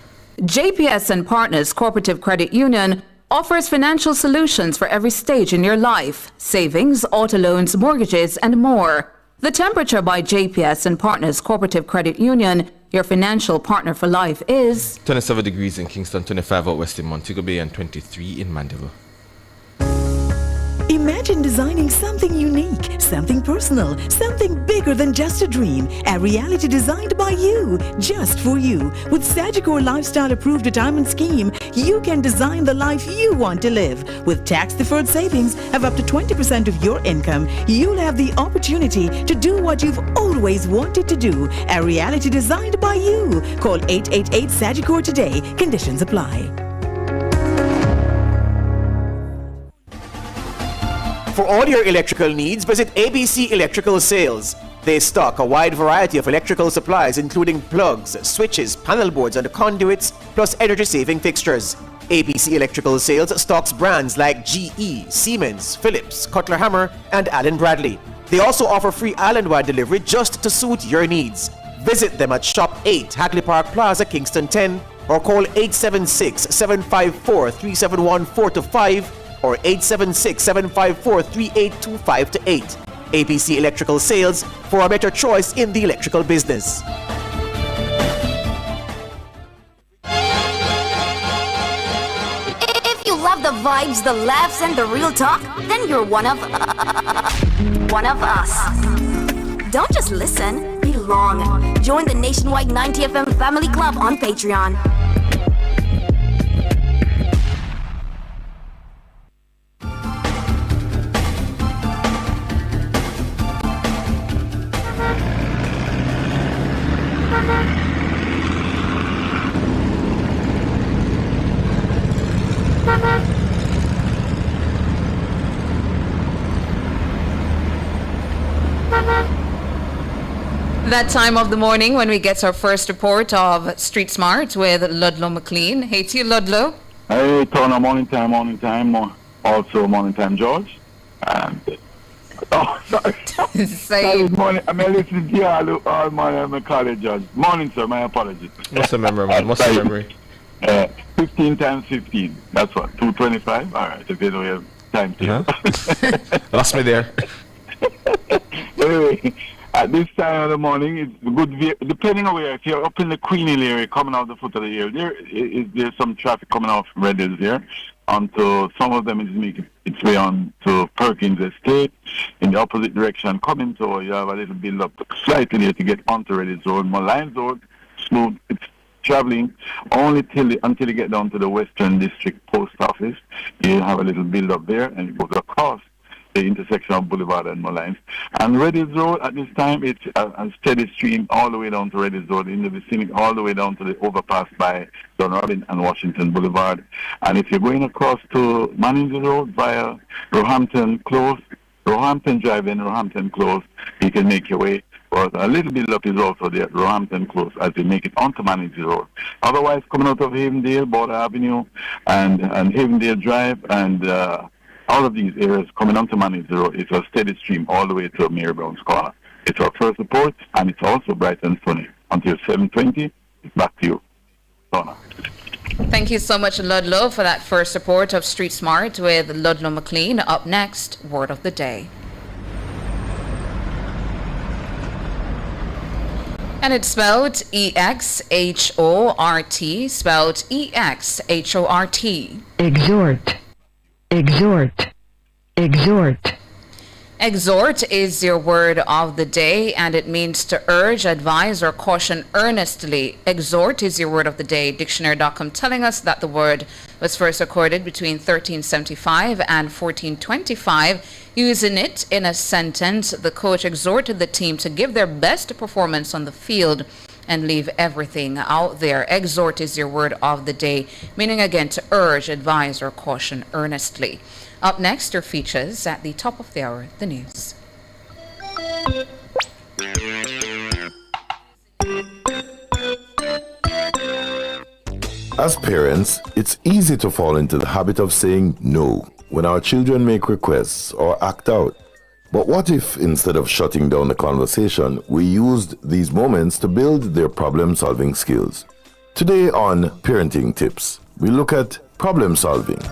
J: JPS and Partners Cooperative Credit Union offers financial solutions for every stage in your life: savings, auto loans, mortgages, and more. The Temperature by JPS and Partners Cooperative Credit Union, your financial partner for life, is
B: 27 degrees in Kingston, 25 out west in Montego Bay, and 23 in Mandeville.
C: Imagine designing something unique, something personal, something bigger than just a dream. A reality designed by you, just for you. With Sagicor Lifestyle Approved Retirement Scheme, you can design the life you want to live. With tax-deferred savings of up to 20% of your income, you'll have the opportunity to do what you've always wanted to do. A reality designed by you. Call 888-SAGICOR today. Conditions apply.
Q: For all your electrical needs, visit ABC Electrical Sales. They stock a wide variety of electrical supplies including plugs, switches, panel boards and conduits, plus energy-saving fixtures. ABC Electrical Sales stocks brands like GE, Siemens, Philips, Cutler Hammer, and Allen Bradley. They also offer free island-wide delivery just to suit your needs. Visit them at Shop 8, Hagley Park Plaza, Kingston 10, or call 876-754-3714-5 or 876-754-3825-8. ABC Electrical Sales, for a better choice in the electrical business.
D: If you love the vibes, the laughs, and the real talk, then you're one of us. Don't just listen, belong. Join the Nationwide 90 FM Family Club on Patreon.
A: That time of the morning when we get our first report of Street Smart with Ludlow McLean. Hey to you, Ludlow.
V: Hey, Tona, morning time, also morning time, George. And, sorry.
A: Say
V: morning. I mean, listen to you all morning, I'm a college judge. Morning, sir, my apologies.
B: What's the memory, man? What's the memory?
V: 15 times 15. That's what, 225? All right, if you don't have time to.
B: Lost me there.
V: Anyway, at this time of the morning, it's good view. Depending on where, if you're up in the Queen Hill area, coming out the foot of the hill, there's some traffic coming off Red Hills there. Onto some of them is making its way on to Perkins Estate in the opposite direction coming, so you have a little build up slightly there to get onto Red Hills Road. Malines Road, smooth. It's traveling only until you get down to the Western District Post Office. You have a little build up there, and it goes across the intersection of Boulevard and Malines. And Red Hills Road at this time, it's a steady stream all the way down to Red Hills Road in the vicinity, all the way down to the overpass by Don Robin and Washington Boulevard. And if you're going across to Manning Road via Roehampton Close, Roehampton Drive and Roehampton Close, you can make your way. But a little bit up is also there at Roehampton Close as you make it onto Manning Road. Otherwise, coming out of Havendale, Border Avenue, and Havendale Drive, and all of these areas coming onto Manning Road, it's a steady stream all the way to Mary Brown's Corner. It's our first report, and it's also bright and sunny. Until 7:20, back to you, Donna.
A: Thank you so much, Ludlow, for that first report of Street Smart with Ludlow McLean. Up next, Word of the Day. And it's spelled E-X-H-O-R-T, spelled E-X-H-O-R-T.
W: Exhort. Exhort. Exhort.
A: Exhort is your word of the day, and it means to urge, advise, or caution earnestly. Exhort is your word of the day. Dictionary.com telling us that the word was first recorded between 1375 and 1425. Using it in a sentence, the coach exhorted the team to give their best performance on the field and leave everything out there. Exhort is your word of the day, meaning again to urge, advise, or caution earnestly. Up next are features at the top of the hour, the news.
X: As parents, it's easy to fall into the habit of saying no when our children make requests or act out. But what if, instead of shutting down the conversation, we used these moments to build their problem-solving skills? Today on Parenting Tips, we look at problem solving.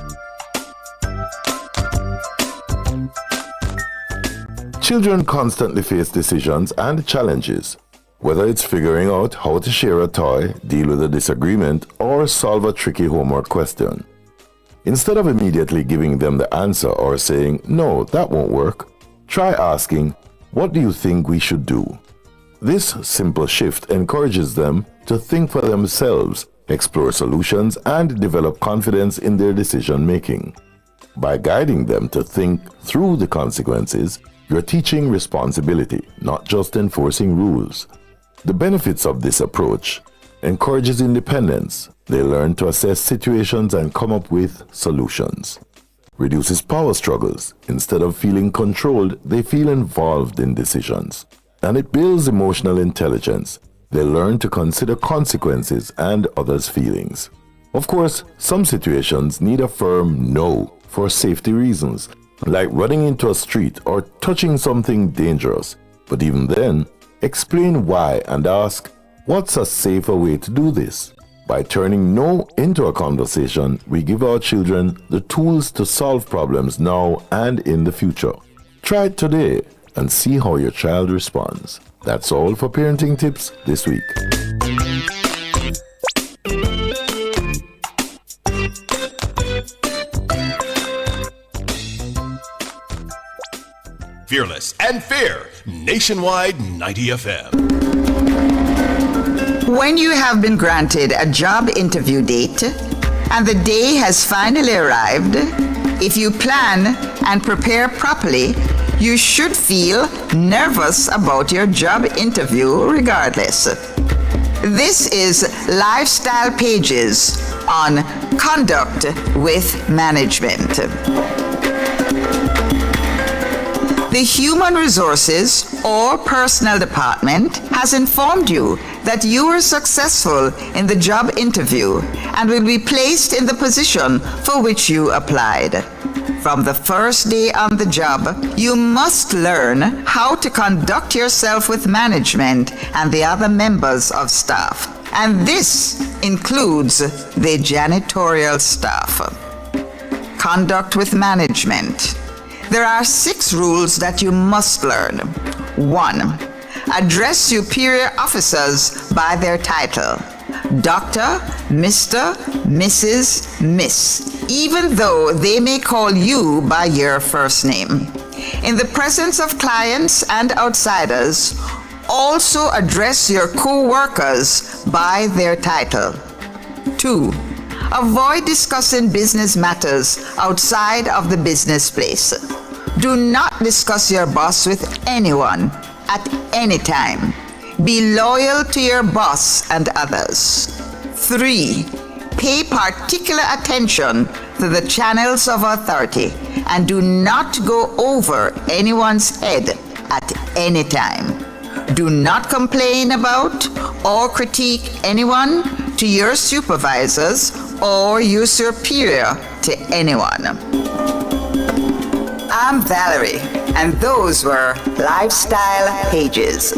X: Children constantly face decisions and challenges, whether it's figuring out how to share a toy, deal with a disagreement, or solve a tricky homework question. Instead of immediately giving them the answer or saying, "No, that won't work," try asking, "What do you think we should do?" This simple shift encourages them to think for themselves, explore solutions, and develop confidence in their decision making. By guiding them to think through the consequences, you're teaching responsibility, not just enforcing rules. The benefits of this approach encourages independence. They learn to assess situations and come up with solutions. reduces power struggles. Instead of feeling controlled, they feel involved in decisions. And it builds emotional intelligence. They learn to consider consequences and others' feelings. Of course, some situations need a firm no for safety reasons, like running into a street or touching something dangerous. But even then, explain why and ask, what's a safer way to do this? By turning no into a conversation, we give our children the tools to solve problems now and in the future. Try it today and see how your child responds. That's all for parenting tips this week.
H: Fearless and fair, Nationwide 90 FM.
E: When you have been granted a job interview date and the day has finally arrived, if you plan and prepare properly, you should feel nervous about your job interview regardless. This is Lifestyle Pages on Conduct with Management. The Human Resources or Personnel Department has informed you that you were successful in the job interview and will be placed in the position for which you applied. From the first day on the job, you must learn how to conduct yourself with management and the other members of staff. And this includes the janitorial staff. Conduct with management. There are 6 rules that you must learn. 1. Address superior officers by their title. Dr., Mr., Mrs., Miss, even though they may call you by your first name. In the presence of clients and outsiders, also address your co-workers by their title. 2. Avoid discussing business matters outside of the business place. Do not discuss your boss with anyone at any time. Be loyal to your boss and others. 3. Pay particular attention to the channels of authority and do not go over anyone's head at any time. Do not complain about or critique anyone to your supervisors or your superior to anyone. I'm Valerie, and those were Lifestyle Pages.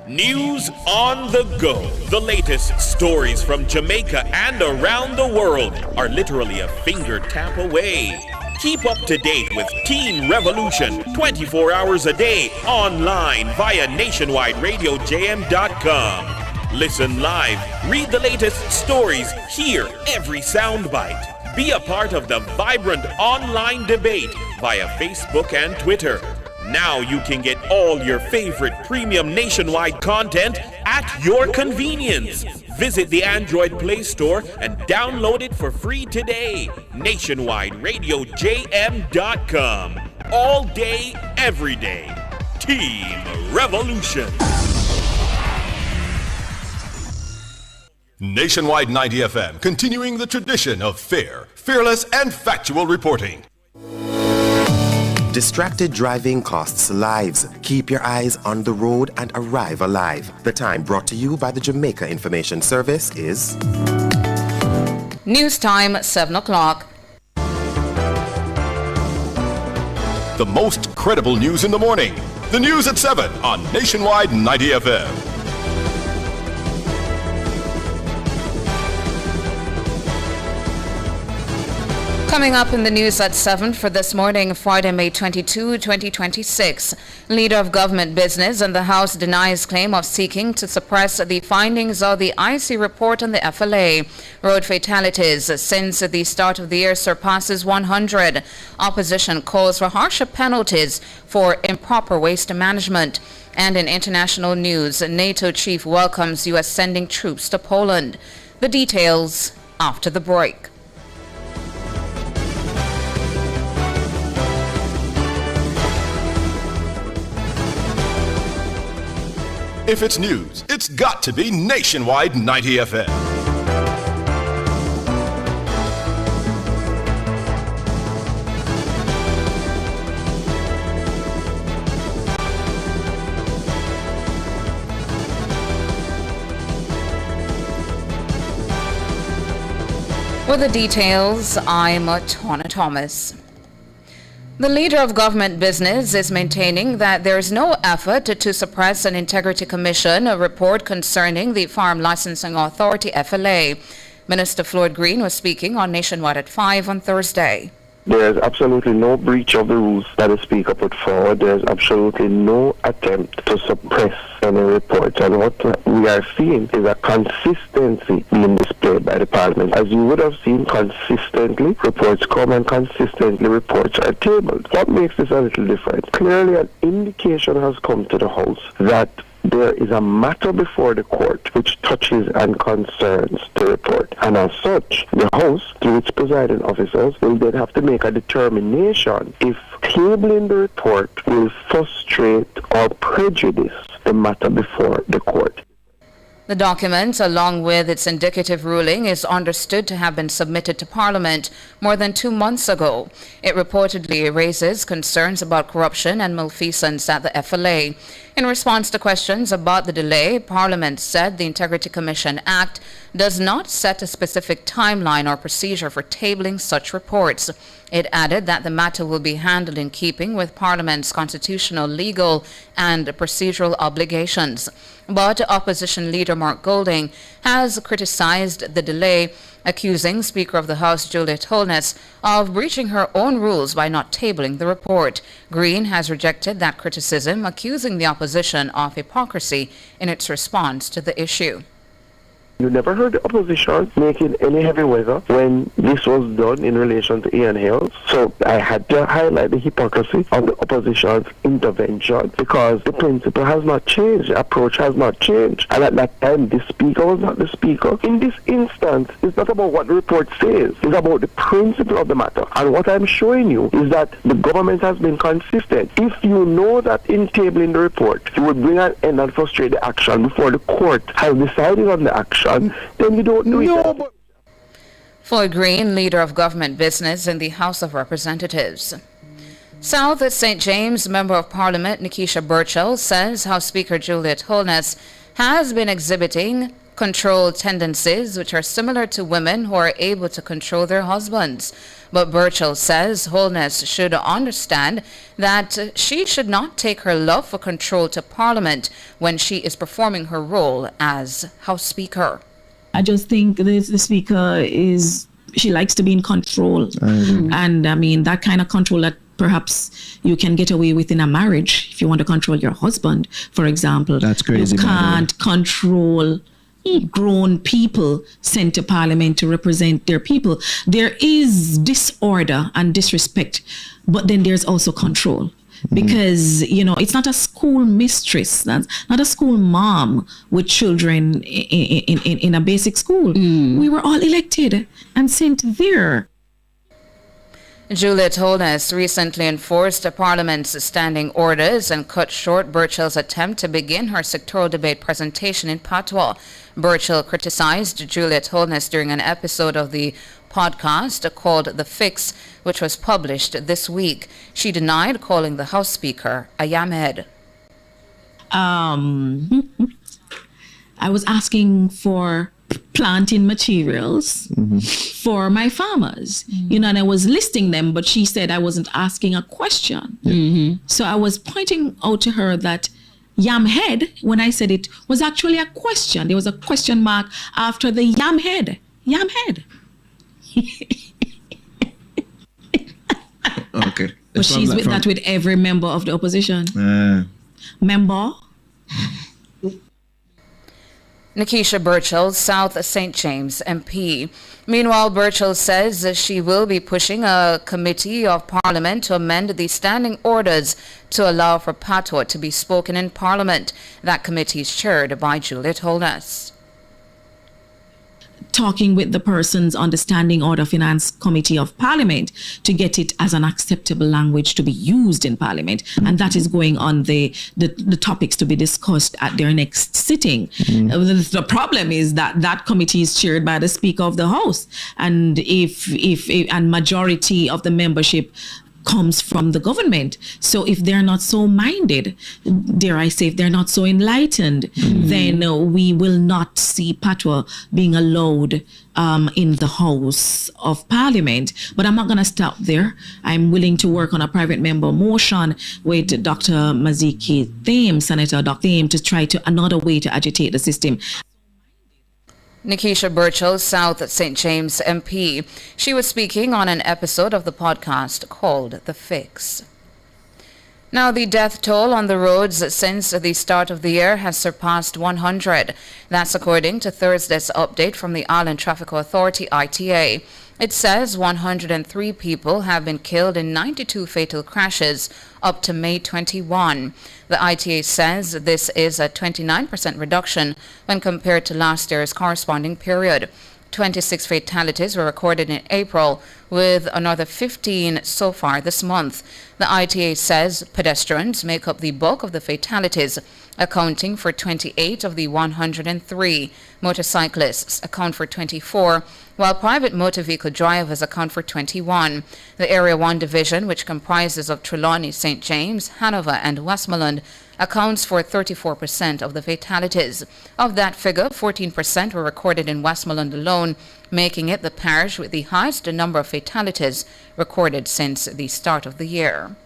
F: News on the go. The latest stories from Jamaica and around the world are literally a finger tap away. Keep up to date with Teen Revolution 24 hours a day online via nationwideradiojm.com. Listen live, read the latest stories, hear every soundbite. Be a part of the vibrant online debate via Facebook and Twitter. Now you can get all your favorite premium nationwide content at your convenience. Visit the Android Play Store and download it for free today. nationwideradiojm.com. All day, every day. Team Revolution.
H: Nationwide 90 FM, continuing the tradition of fair, fearless, and factual reporting.
G: Distracted driving costs lives. Keep your eyes on the road and arrive alive. The time brought to you by the Jamaica Information Service is...
A: News time, 7 o'clock.
H: The most credible news in the morning. The news at 7 on Nationwide 90 FM.
A: Coming up in the news at 7 for this morning, Friday, May 22, 2026. Leader of Government Business in the House denies claim of seeking to suppress the findings of the IC report on the FLA. Road fatalities since the start of the year surpasses 100. Opposition calls for harsher penalties for improper waste management. And in international news, NATO chief welcomes U.S. sending troops to Poland. The details after the break.
H: If it's news, it's got to be Nationwide 90 FM.
A: With the details, I'm Tawna Thomas. The leader of government business is maintaining that there is no effort to suppress an Integrity Commission report concerning the Farm Licensing Authority FLA. Minister Floyd Green was speaking on Nationwide at 5 on Thursday.
I: There's absolutely no breach of the rules that the Speaker put forward. There's absolutely no attempt to suppress any reports. And what we are seeing is a consistency being displayed by the Parliament. As you would have seen, consistently reports come and consistently reports are tabled. What makes this a little different? Clearly an indication has come to the House that there is a matter before the court which touches and concerns the report. And as such, the House, through its presiding officers, will then have to make a determination if tabling the report will frustrate or prejudice the matter before the court.
A: The document, along with its indicative ruling, is understood to have been submitted to Parliament more than 2 months ago. It reportedly raises concerns about corruption and malfeasance at the FLA. In response to questions about the delay, Parliament said the Integrity Commission Act does not set a specific timeline or procedure for tabling such reports. It added that the matter will be handled in keeping with Parliament's constitutional, legal, and procedural obligations. But Opposition Leader Mark Golding has criticized the delay, accusing Speaker of the House Juliet Holness of breaching her own rules by not tabling the report. Green has rejected that criticism, accusing the opposition of hypocrisy in its response to the issue.
I: You never heard the opposition making any heavy weather when this was done in relation to Ian Hills. So I had to highlight the hypocrisy of the opposition's intervention because the principle has not changed, the approach has not changed. And at that time, the Speaker was not the Speaker. In this instance, it's not about what the report says. It's about the principle of the matter. And what I'm showing you is that the government has been consistent. If you know that in tabling the report, you would bring an end and frustrate the action before the court has decided on the action, then you don't do it.
A: Floyd Green, leader of government business in the House of Representatives. South St. James Member of Parliament Nikisha Burchell says House Speaker Juliet Holness has been exhibiting control tendencies which are similar to women who are able to control their husbands. But Burchell says Holness should understand that she should not take her love for control to Parliament when she is performing her role as House Speaker.
K: I just think the Speaker she likes to be in control. And I mean, that kind of control that perhaps you can get away with in a marriage if you want to control your husband, for example.
L: That's crazy.
K: You can't control grown people sent to Parliament to represent their people. There is disorder and disrespect, but then there's also control. Because, it's not a school mistress, that's not a school mom with children in a basic school. We were all elected and sent there.
A: Juliet Holness recently enforced Parliament's standing orders and cut short Burchell's attempt to begin her sectoral debate presentation in Patois. Burchell criticized Juliet Holness during an episode of the podcast called The Fix, which was published this week. She denied calling the House Speaker a yamhead.
K: I was asking for planting materials for my farmers, and I was listing them, but she said I wasn't asking a question. So I was pointing out to her that yam head, when I said it, was actually a question. There was a question mark after the yam head. Yam head.
L: Okay.
K: But she's with that with every member of the opposition. Member.
A: Nikisha Burchell, South St. James MP. Meanwhile, Burchell says she will be pushing a committee of Parliament to amend the standing orders to allow for patois to be spoken in Parliament. That committee is chaired by Juliet Holness.
K: Talking with the persons on the Standing Order Finance Committee of Parliament to get it as an acceptable language to be used in Parliament. And that is going on the topics to be discussed at their next sitting. The problem is that committee is chaired by the Speaker of the House. And if majority of the membership comes from the government. So if they're not so minded, dare I say, if they're not so enlightened, then we will not see Patwa being allowed in the House of Parliament. But I'm not going to stop there. I'm willing to work on a private member motion with Dr. Maziki Thame, Senator Dr. Thame, to try to another way to agitate the system.
A: Nikisha Burchell, South St. James MP. She was speaking on an episode of the podcast called The Fix. Now, the death toll on the roads since the start of the year has surpassed 100. That's according to Thursday's update from the Island Traffic Authority, ITA. It says 103 people have been killed in 92 fatal crashes up to May 21. The ITA says this is a 29% reduction when compared to last year's corresponding period. 26 fatalities were recorded in April, with another 15 so far this month. The ITA says pedestrians make up the bulk of the fatalities, accounting for 28 of the 103. Motorcyclists account for 24, while private motor vehicle drivers account for 21. The Area 1 Division, which comprises of Trelawney, St. James, Hanover and Westmoreland, accounts for 34% of the fatalities. Of that figure, 14% were recorded in Westmoreland alone, making it the parish with the highest number of fatalities recorded since the start of the year.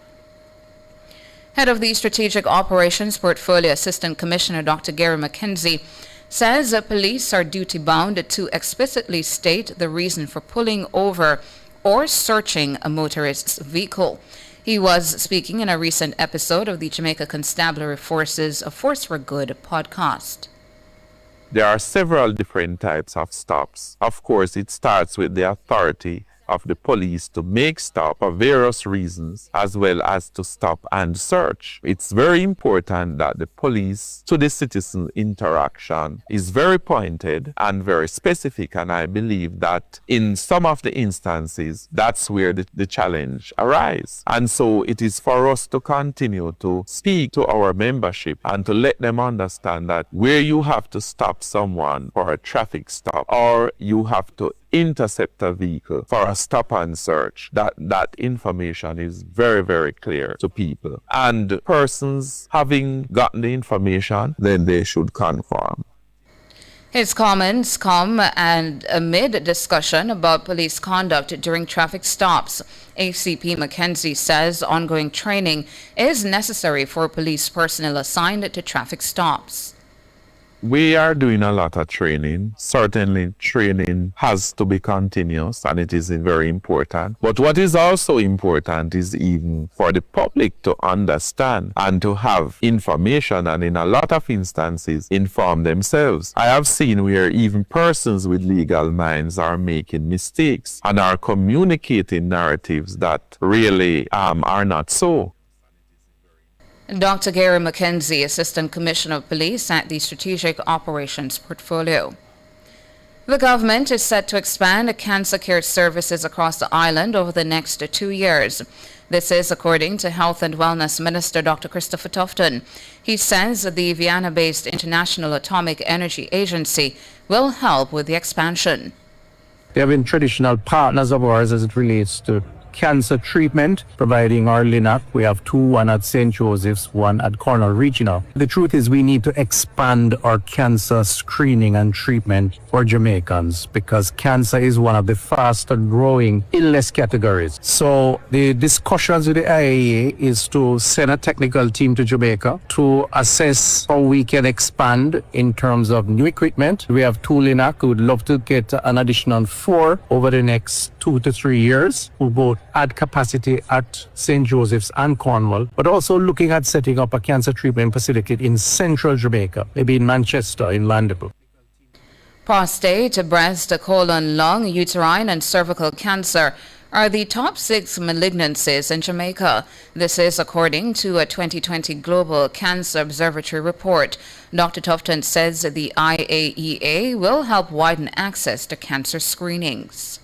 A: Head of the Strategic Operations Portfolio Assistant Commissioner Dr. Gary McKenzie says that police are duty-bound to explicitly state the reason for pulling over or searching a motorist's vehicle. He was speaking in a recent episode of the Jamaica Constabulary Force's A Force for Good podcast.
L: There are several different types of stops. Of course, it starts with the authority of the police to make stop for various reasons, as well as to stop and search. It's very important that the police to the citizen interaction is very pointed and very specific, and I believe that in some of the instances, that's where the challenge arises. And so it is for us to continue to speak to our membership and to let them understand that where you have to stop someone for a traffic stop, or you have to intercept a vehicle for a stop and search, that information is very, very clear to people. And persons having gotten the information, then they should conform.
A: His comments come and amid discussion about police conduct during traffic stops. ACP McKenzie says ongoing training is necessary for police personnel assigned to traffic stops.
L: We are doing a lot of training. Certainly, training has to be continuous, and it is very important. But what is also important is even for the public to understand and to have information, and in a lot of instances, inform themselves. I have seen where even persons with legal minds are making mistakes and are communicating narratives that really are not so.
A: Dr. Gary McKenzie, Assistant Commissioner of Police at the Strategic Operations Portfolio. The government is set to expand cancer care services across the island over the next 2 years. This is according to Health and Wellness Minister Dr. Christopher Tufton. He says the Vienna-based International Atomic Energy Agency will help with the expansion.
M: They have been traditional partners of ours as it relates to cancer treatment, providing our LINAC. We have two, one at St. Joseph's, one at Cornwall Regional. The truth is we need to expand our cancer screening and treatment for Jamaicans because cancer is one of the faster growing illness categories. So the discussions with the IAEA is to send a technical team to Jamaica to assess how we can expand in terms of new equipment. We have two LINAC. We would love to get an additional 4 over the next 2 to 3 years. We'll both add capacity at St. Joseph's and Cornwall, but also looking at setting up a cancer treatment facility in central Jamaica, maybe in Manchester, in Landable.
A: Prostate, breast, colon, lung, uterine and cervical cancer are the top 6 malignancies in Jamaica. This is according to a 2020 Global Cancer Observatory report. Dr. Tufton says the IAEA will help widen access to cancer screenings.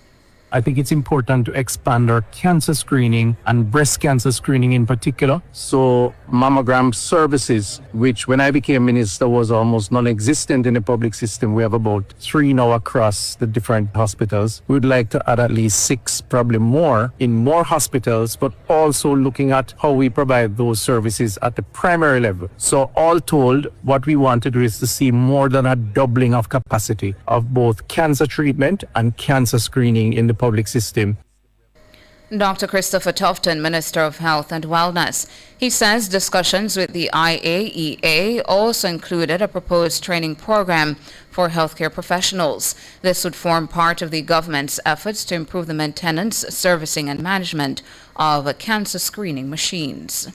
M: I think it's important to expand our cancer screening and breast cancer screening in particular. So mammogram services, which when I became minister was almost non-existent in the public system. We have about 3 now across the different hospitals. We'd like to add at least 6, probably more, in more hospitals, but also looking at how we provide those services at the primary level. So all told, what we want to do is to see more than a doubling of capacity of both cancer treatment and cancer screening in the public system.
A: Dr. Christopher Tufton, Minister of Health and Wellness. He says discussions with the IAEA also included a proposed training program for healthcare professionals. This would form part of the government's efforts to improve the maintenance, servicing and management of cancer screening machines.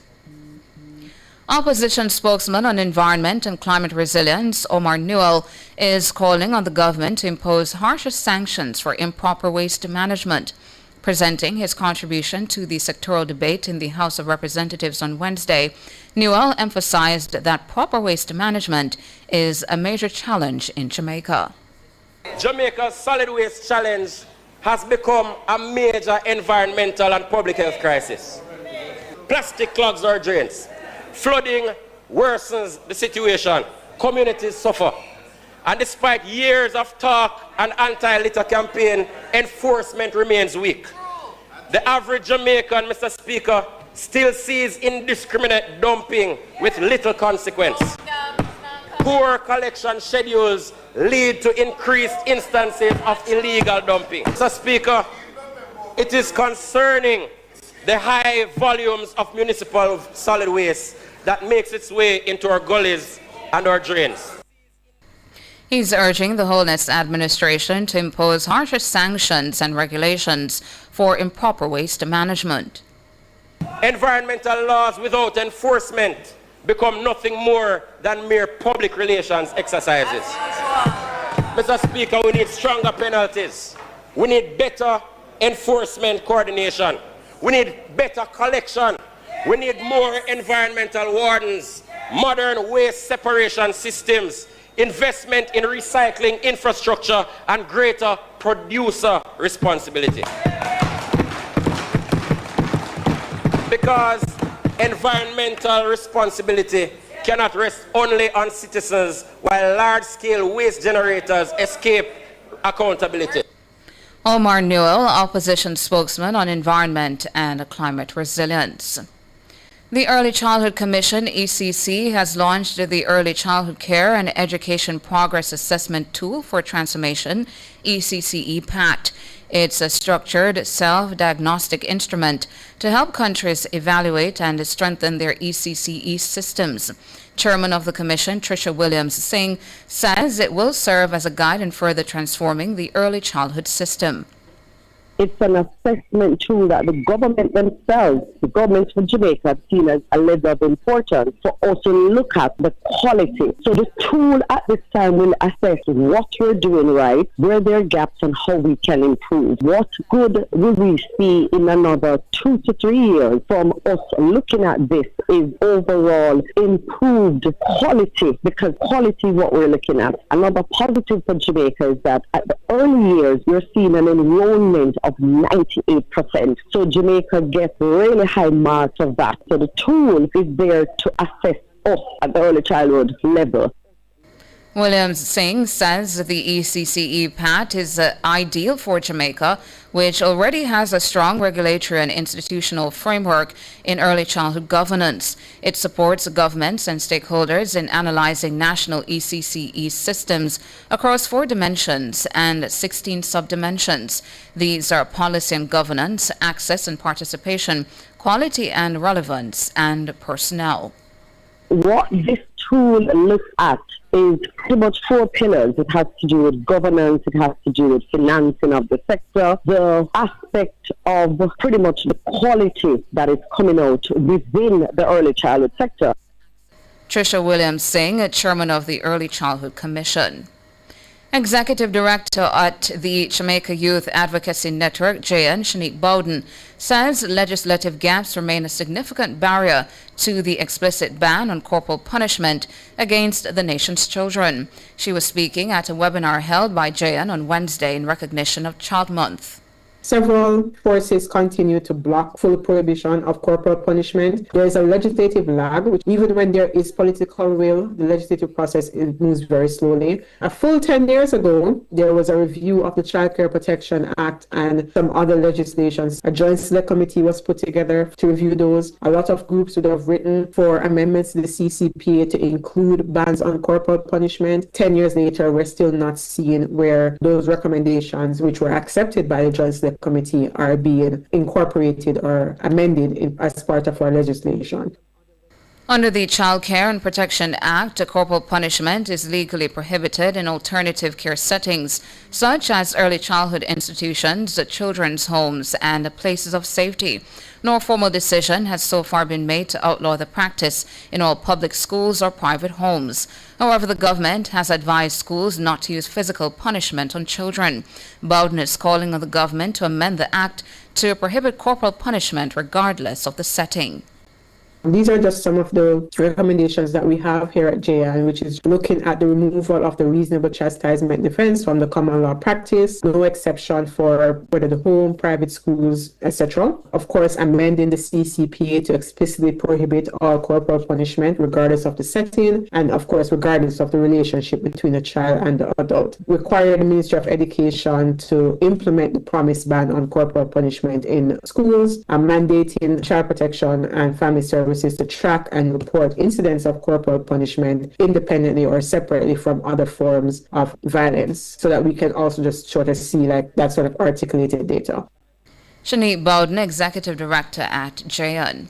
A: Opposition spokesman on environment and climate resilience, Omar Newell, is calling on the government to impose harsher sanctions for improper waste management. Presenting his contribution to the sectoral debate in the House of Representatives on Wednesday, Newell emphasized that proper waste management is a major challenge in Jamaica.
N: Jamaica's solid waste challenge has become a major environmental and public health crisis. Plastic clogs our drains. Flooding worsens the situation. Communities suffer. And despite years of talk and anti-litter campaign, enforcement remains weak. The average Jamaican, Mr. Speaker, still sees indiscriminate dumping with little consequence. Poor collection schedules lead to increased instances of illegal dumping. Mr. Speaker, it is concerning the high volumes of municipal solid waste that makes its way into our gullies and our drains.
A: He's urging the Holness administration to impose harsher sanctions and regulations for improper waste management.
N: Environmental laws without enforcement become nothing more than mere public relations exercises. Mr. Speaker, we need stronger penalties. We need better enforcement coordination. We need better collection. We need more environmental wardens, modern waste separation systems, investment in recycling infrastructure, and greater producer responsibility. Because environmental responsibility cannot rest only on citizens while large-scale waste generators escape accountability.
A: Omar Newell, opposition spokesman on environment and climate resilience. The Early Childhood Commission, ECC, has launched the Early Childhood Care and Education Progress Assessment Tool for Transformation, ECCE PAT. It's a structured self-diagnostic instrument to help countries evaluate and strengthen their ECCE systems. Chairman of the Commission, Tricia Williams-Singh, says it will serve as a guide in further transforming the early childhood system.
O: It's an assessment tool that the government themselves, the government of Jamaica, have seen as a level of importance for us to look at the quality. So the tool at this time will assess what we're doing right, where there are gaps, and how we can improve. What good will we see in another 2 to 3 years from us looking at this is overall improved quality, because quality is what we're looking at. Another positive for Jamaica is that at the early years, you're seeing an enrollment of 98%. So Jamaica gets really high marks of that. So the tool is there to assess us at the early childhood level.
A: Williams-Singh says the ECCE PAT is ideal for Jamaica, which already has a strong regulatory and institutional framework in early childhood governance. It supports governments and stakeholders in analyzing national ECCE systems across 4 dimensions and 16 subdimensions. These are policy and governance, access and participation, quality and relevance, and personnel.
O: What this tool looks at is pretty much 4 pillars. It has to do with governance, it has to do with financing of the sector, the aspect of pretty much the quality that is coming out within the early childhood sector.
A: Tricia Williams-Singh, chairman of the Early Childhood Commission. Executive Director at the Jamaica Youth Advocacy Network, JN Shanique Bowden, says legislative gaps remain a significant barrier to the explicit ban on corporal punishment against the nation's children. She was speaking at a webinar held by JN on Wednesday in recognition of Child Month.
P: Several forces continue to block full prohibition of corporal punishment. There is a legislative lag, which even when there is political will, the legislative process moves very slowly. A full 10 years ago, there was a review of the Child Care Protection Act and some other legislations. A joint select committee was put together to review those. A lot of groups would have written for amendments to the CCPA to include bans on corporal punishment. 10 years later, we're still not seeing where those recommendations, which were accepted by the joint select committee, are being incorporated or amended as part of our legislation.
A: Under the Child Care and Protection Act, corporal punishment is legally prohibited in alternative care settings, such as early childhood institutions, children's homes, and places of safety. No formal decision has so far been made to outlaw the practice in all public schools or private homes. However, the government has advised schools not to use physical punishment on children. Bowden is calling on the government to amend the act to prohibit corporal punishment regardless of the setting.
P: These are just some of the recommendations that we have here at JN, which is looking at the removal of the reasonable chastisement defense from the common law practice, no exception for whether the home, private schools, etc. Of course, amending the CCPA to explicitly prohibit all corporal punishment regardless of the setting, and of course, regardless of the relationship between the child and the adult. Require the Ministry of Education to implement the promised ban on corporal punishment in schools, and mandating child protection and family services to track and report incidents of corporal punishment independently or separately from other forms of violence, so that we can also just sort of see like that sort of articulated data.
A: Shanique Bowden, Executive Director at JN.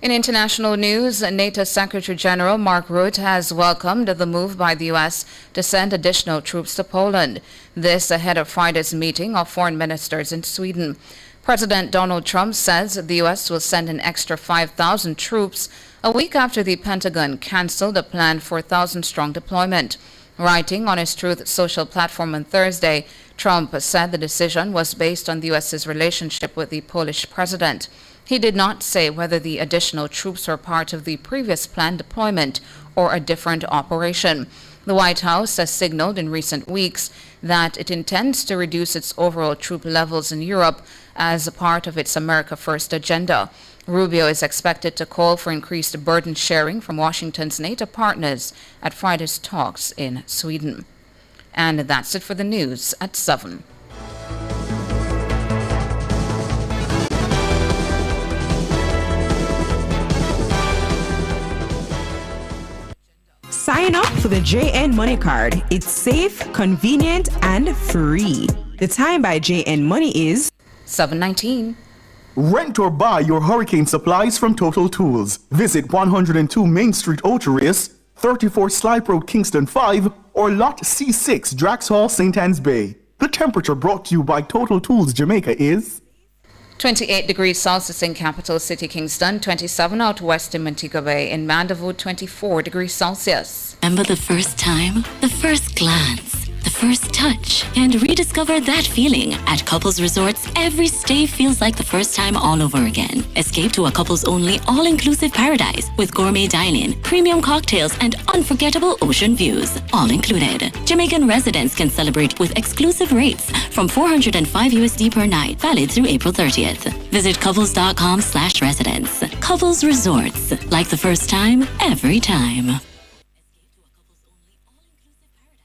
A: In international news, NATO Secretary General Mark Rutte has welcomed the move by the U.S. to send additional troops to Poland. This ahead of Friday's meeting of foreign ministers in Sweden. President Donald Trump says the U.S. will send an extra 5,000 troops a week after the Pentagon canceled a planned 4,000-strong deployment. Writing on his Truth Social platform on Thursday, Trump said the decision was based on the U.S.'s relationship with the Polish president. He did not say whether the additional troops were part of the previous planned deployment or a different operation. The White House has signaled in recent weeks that it intends to reduce its overall troop levels in Europe as a part of its America First agenda. Rubio is expected to call for increased burden sharing from Washington's NATO partners at Friday's talks in Sweden. And that's it for the news at 7.
R: Sign up for the JN Money Card. It's safe, convenient, and free. The time by JN Money is
A: 7:19.
T: Rent or buy your hurricane supplies from Total Tools. Visit 102 Main Street, Oterius, 34 Slipe Road, Kingston 5, or Lot C6, Drax Hall, St. Anne's Bay. The temperature brought to you by Total Tools Jamaica is
A: 28 degrees Celsius in capital city Kingston, 27 out west in Montego Bay, in Mandeville 24 degrees Celsius.
U: Remember the first time, the first glance, the first touch, and rediscover that feeling. At Couples Resorts, every stay feels like the first time all over again. Escape to a couples-only all-inclusive paradise with gourmet dining, premium cocktails, and unforgettable ocean views, all included. Jamaican residents can celebrate with exclusive rates from $405 USD per night, valid through April 30th. Visit couples.com/residence. Couples Resorts, like the first time, every time.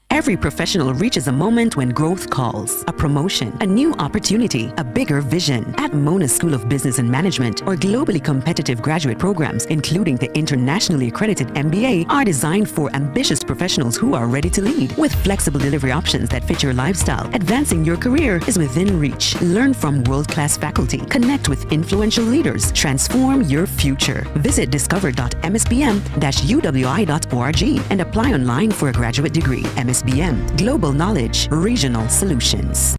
Y: Every professional reaches a moment when growth calls. A promotion, a new opportunity, a bigger vision. At Mona School of Business and Management, our globally competitive graduate programs, including the internationally accredited MBA, are designed for ambitious professionals who are ready to lead. With flexible delivery options that fit your lifestyle, advancing your career is within reach. Learn from world-class faculty. Connect with influential leaders. Transform your future. Visit discover.msbm-uwi.org and apply online for a graduate degree. MSBM, Global Knowledge, Regional Solutions.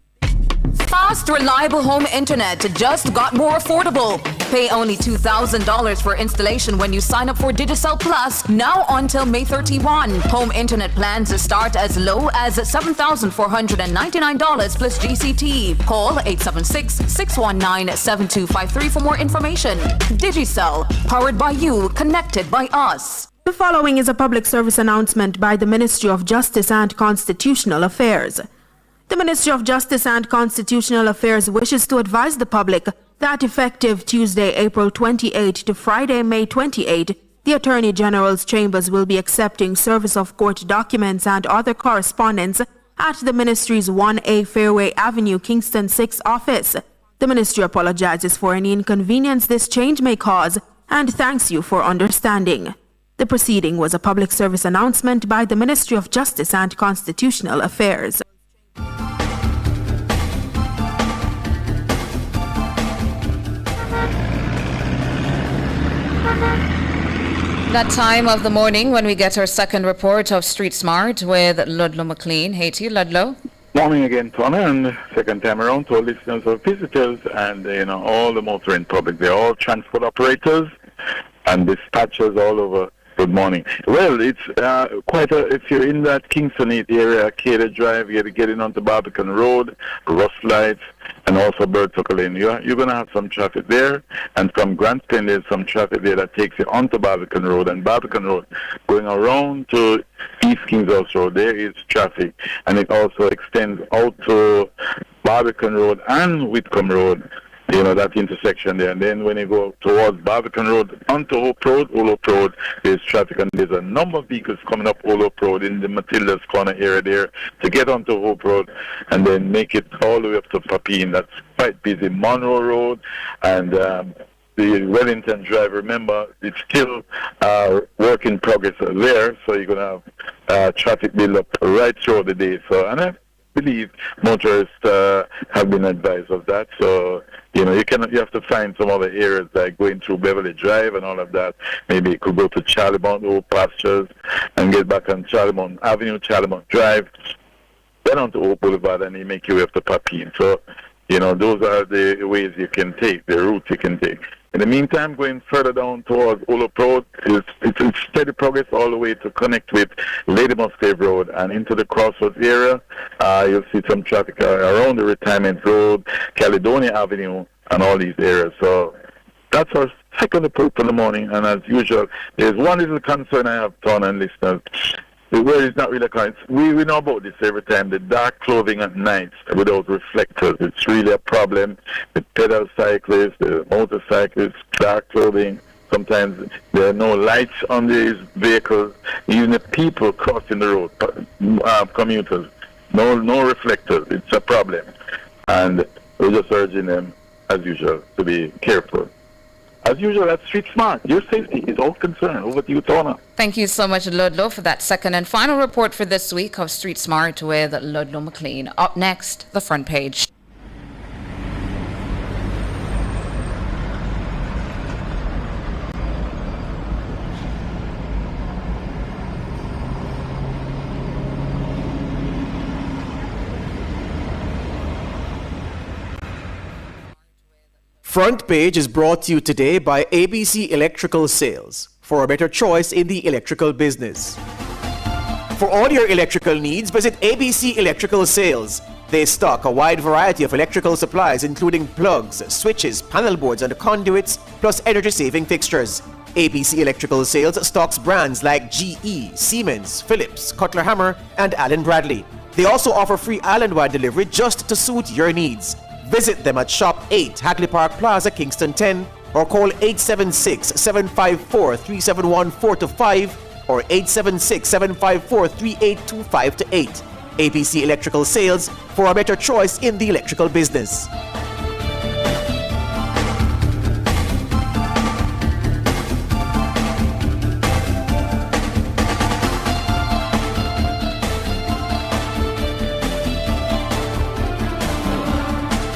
J: Fast, reliable home internet just got more affordable. Pay only $2,000 for installation when you sign up for Digicel Plus, now until May 31. Home internet plans start as low as $7,499 plus GCT. Call 876-619-7253 for more information. Digicel, powered by you, connected by us.
Z: The following is a public service announcement by the Ministry of Justice and Constitutional Affairs.
B: The Ministry of Justice and Constitutional Affairs wishes to advise the public that effective Tuesday, April 28 to Friday, May 28, the Attorney General's chambers will be accepting service of court documents and other correspondence at the Ministry's 1A Fairway Avenue, Kingston 6 office. The Ministry apologizes for any inconvenience this change may cause and thanks you for understanding. The proceeding was a public service announcement by the Ministry of Justice and Constitutional Affairs.
A: That time of the morning when we get our second report of Street Smart with Ludlow McLean. Hey to you, Ludlow.
V: Morning again, Tona, and second time around to our listeners or visitors and, all the motoring public. They're all transport operators and dispatchers all over. Good morning. Well, it's if you're in that Kingston 8 area, Arcade Drive, you're getting onto Barbican Road, Rust Lights, and also Bird-Tucker Lane. You're going to have some traffic there, and from Grandstand there's some traffic there that takes you onto Barbican Road, and Barbican Road going around to East Kings House Road, there is traffic, and it also extends out to Barbican Road and Whitcomb Road. That intersection there. And then when you go towards Barbican Road onto Hope Road, there's traffic, and there's a number of vehicles coming up Hope Road in the Matilda's Corner area there to get onto Hope Road and then make it all the way up to Papine. That's quite busy. Monroe Road and the Wellington Drive, remember, it's still work in progress there, so you're going to have traffic build up right through the day. So, and I believe motorists have been advised of that. So, you have to find some other areas like going through Beverly Drive and all of that. Maybe you could go to Charlemont Old Pastures and get back on Charlemont Avenue, Charlemont Drive, then onto Oak Boulevard, and you make your way up to Papine. So, those are the ways you can take, the routes you can take. In the meantime, going further down towards Ulop Road, it's steady progress all the way to connect with Lady Musgrave Road and into the Crossroads area. You'll see some traffic around the Retirement Road, Caledonia Avenue, and all these areas. So that's our second report for the morning. And as usual, there's one little concern I have, Ton and listeners. The word is not really correct. We know about this every time. The dark clothing at night without reflectors. It's really a problem. The pedal cyclists, the motorcyclists, dark clothing. Sometimes there are no lights on these vehicles. Even the people crossing the road, commuters, no reflectors. It's a problem. And we're just urging them, as usual, to be careful. As usual, that's Street Smart. Your safety is all concerned. Over to you, Tona.
A: Thank you so much, Ludlow, for that second and final report for this week of Street Smart with Ludlow McLean. Up next, the front page.
C: Front Page is brought to you today by ABC Electrical Sales, for a better choice in the electrical business. For all your electrical needs, visit ABC Electrical Sales. They stock a wide variety of electrical supplies including plugs, switches, panel boards and conduits, plus energy-saving fixtures. ABC Electrical Sales stocks brands like GE, Siemens, Philips, Cutler Hammer and Allen Bradley. They also offer free island-wide delivery just to suit your needs. Visit them at Shop 8, Hagley Park Plaza, Kingston 10, or call 876-754-3714-5 or 876-754-3825-8. ABC Electrical Sales, for a better choice in the electrical business.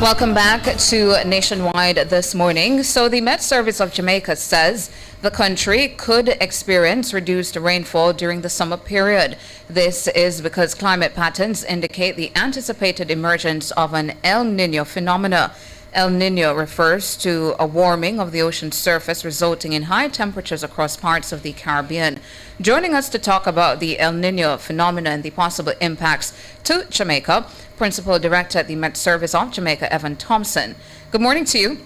A: Welcome back to Nationwide this morning. So the Met Service of Jamaica says the country could experience reduced rainfall during the summer period. This is because climate patterns indicate the anticipated emergence of an El Niño phenomena. El Niño refers to a warming of the ocean surface resulting in high temperatures across parts of the Caribbean. Joining us to talk about the El Niño phenomenon and the possible impacts to Jamaica, Principal Director at the Met Service of Jamaica, Evan Thompson. Good morning to you.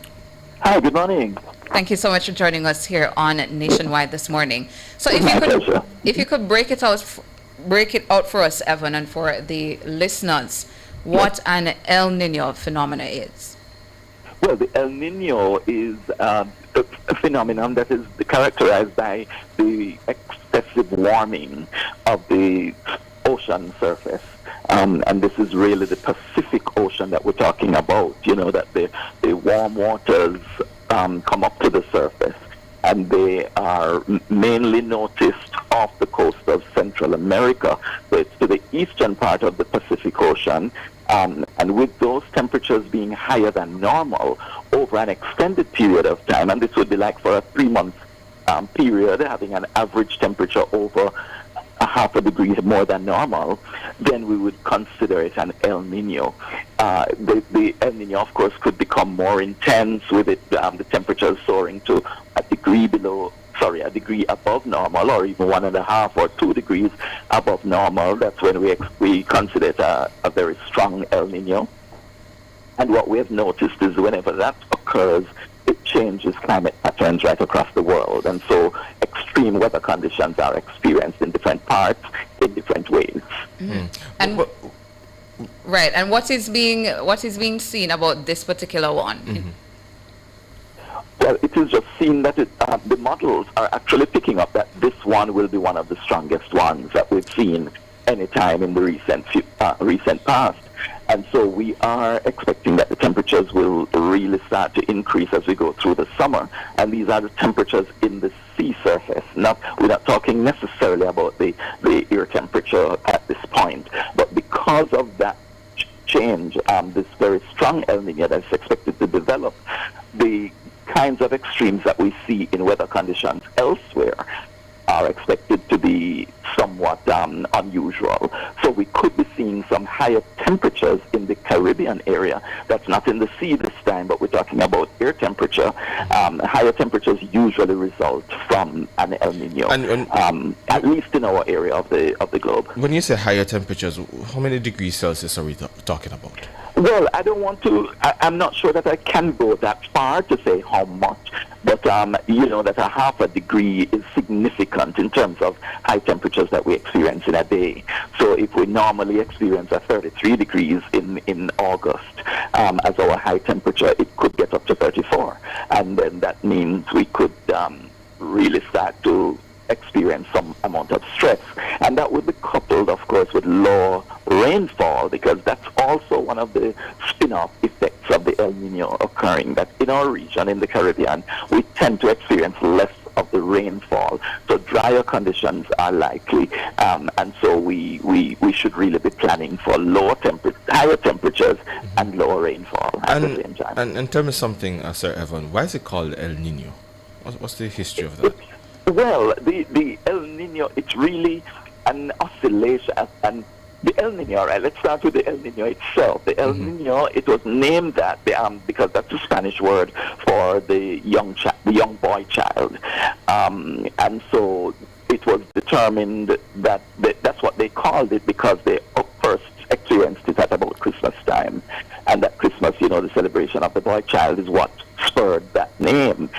D: Hi, good morning.
A: Thank you so much for joining us here on Nationwide this morning. So if you could break it out for us, Evan, and for the listeners, what an El Nino phenomena is.
D: Well, the El Nino is a phenomenon that is characterized by the excessive warming of the ocean surface. And this is really the Pacific Ocean that we're talking about, that the warm waters come up to the surface. And they are mainly noticed off the coast of Central America. So it's to the eastern part of the Pacific Ocean. And with those temperatures being higher than normal over an extended period of time, and this would be like for a 3-month period, having an average temperature over a half a degree more than normal, then we would consider it an El Nino. The El Nino, of course, could become more intense with it, the temperatures soaring to a degree above normal, or even 1.5 or 2 degrees above normal. That's when we consider it a very strong El Nino. And what we have noticed is whenever that occurs, it changes climate patterns right across the world, and so extreme weather conditions are experienced in different parts in different ways.
A: And right, and what is being seen about this particular one?
D: Well, it is just seen that the models are actually picking up that this one will be one of the strongest ones that we've seen any time in the recent past. And so we are expecting that the temperatures will really start to increase as we go through the summer. And these are the temperatures in the sea surface. We're not talking necessarily about the air temperature at this point. But because of that change, this very strong El Nino that's expected to develop, the kinds of extremes that we see in weather conditions elsewhere are expected to be somewhat unusual. So we could be seeing some higher temperatures in the Caribbean area. That's not in the sea this time, but we're talking about air temperature. Higher temperatures usually result from an El Nino, at least in our area of the globe.
Q: When you say higher temperatures, how many degrees Celsius are we talking about?
D: Well, I'm not sure that I can go that far to say how much, but that a half a degree is significant in terms of high temperatures that we experience in a day. So if we normally experience a 33 degrees in August as our high temperature, it could get up to 34. And then that means we could really start to experience some amount of stress. And that would be coupled, of course, with low rainfall, because that's also one of the spin-off effects of the El Nino occurring, that in our region, in the Caribbean, we tend to experience less of the rainfall. So drier conditions are likely, and so we should really be planning for higher temperatures and lower rainfall at the same time.
Q: And tell me something, Sir Evan, why is it called El Nino? What's the history of that?
D: Well, the El Nino, it's really an oscillation, and the El Nino, right, let's start with the El Nino itself. The El Nino, it was named that because that's a Spanish word for the young boy child. And so it was determined that that's what they called it, because they first experienced it at about Christmas time. And that Christmas, the celebration of the boy child is what spurred that name.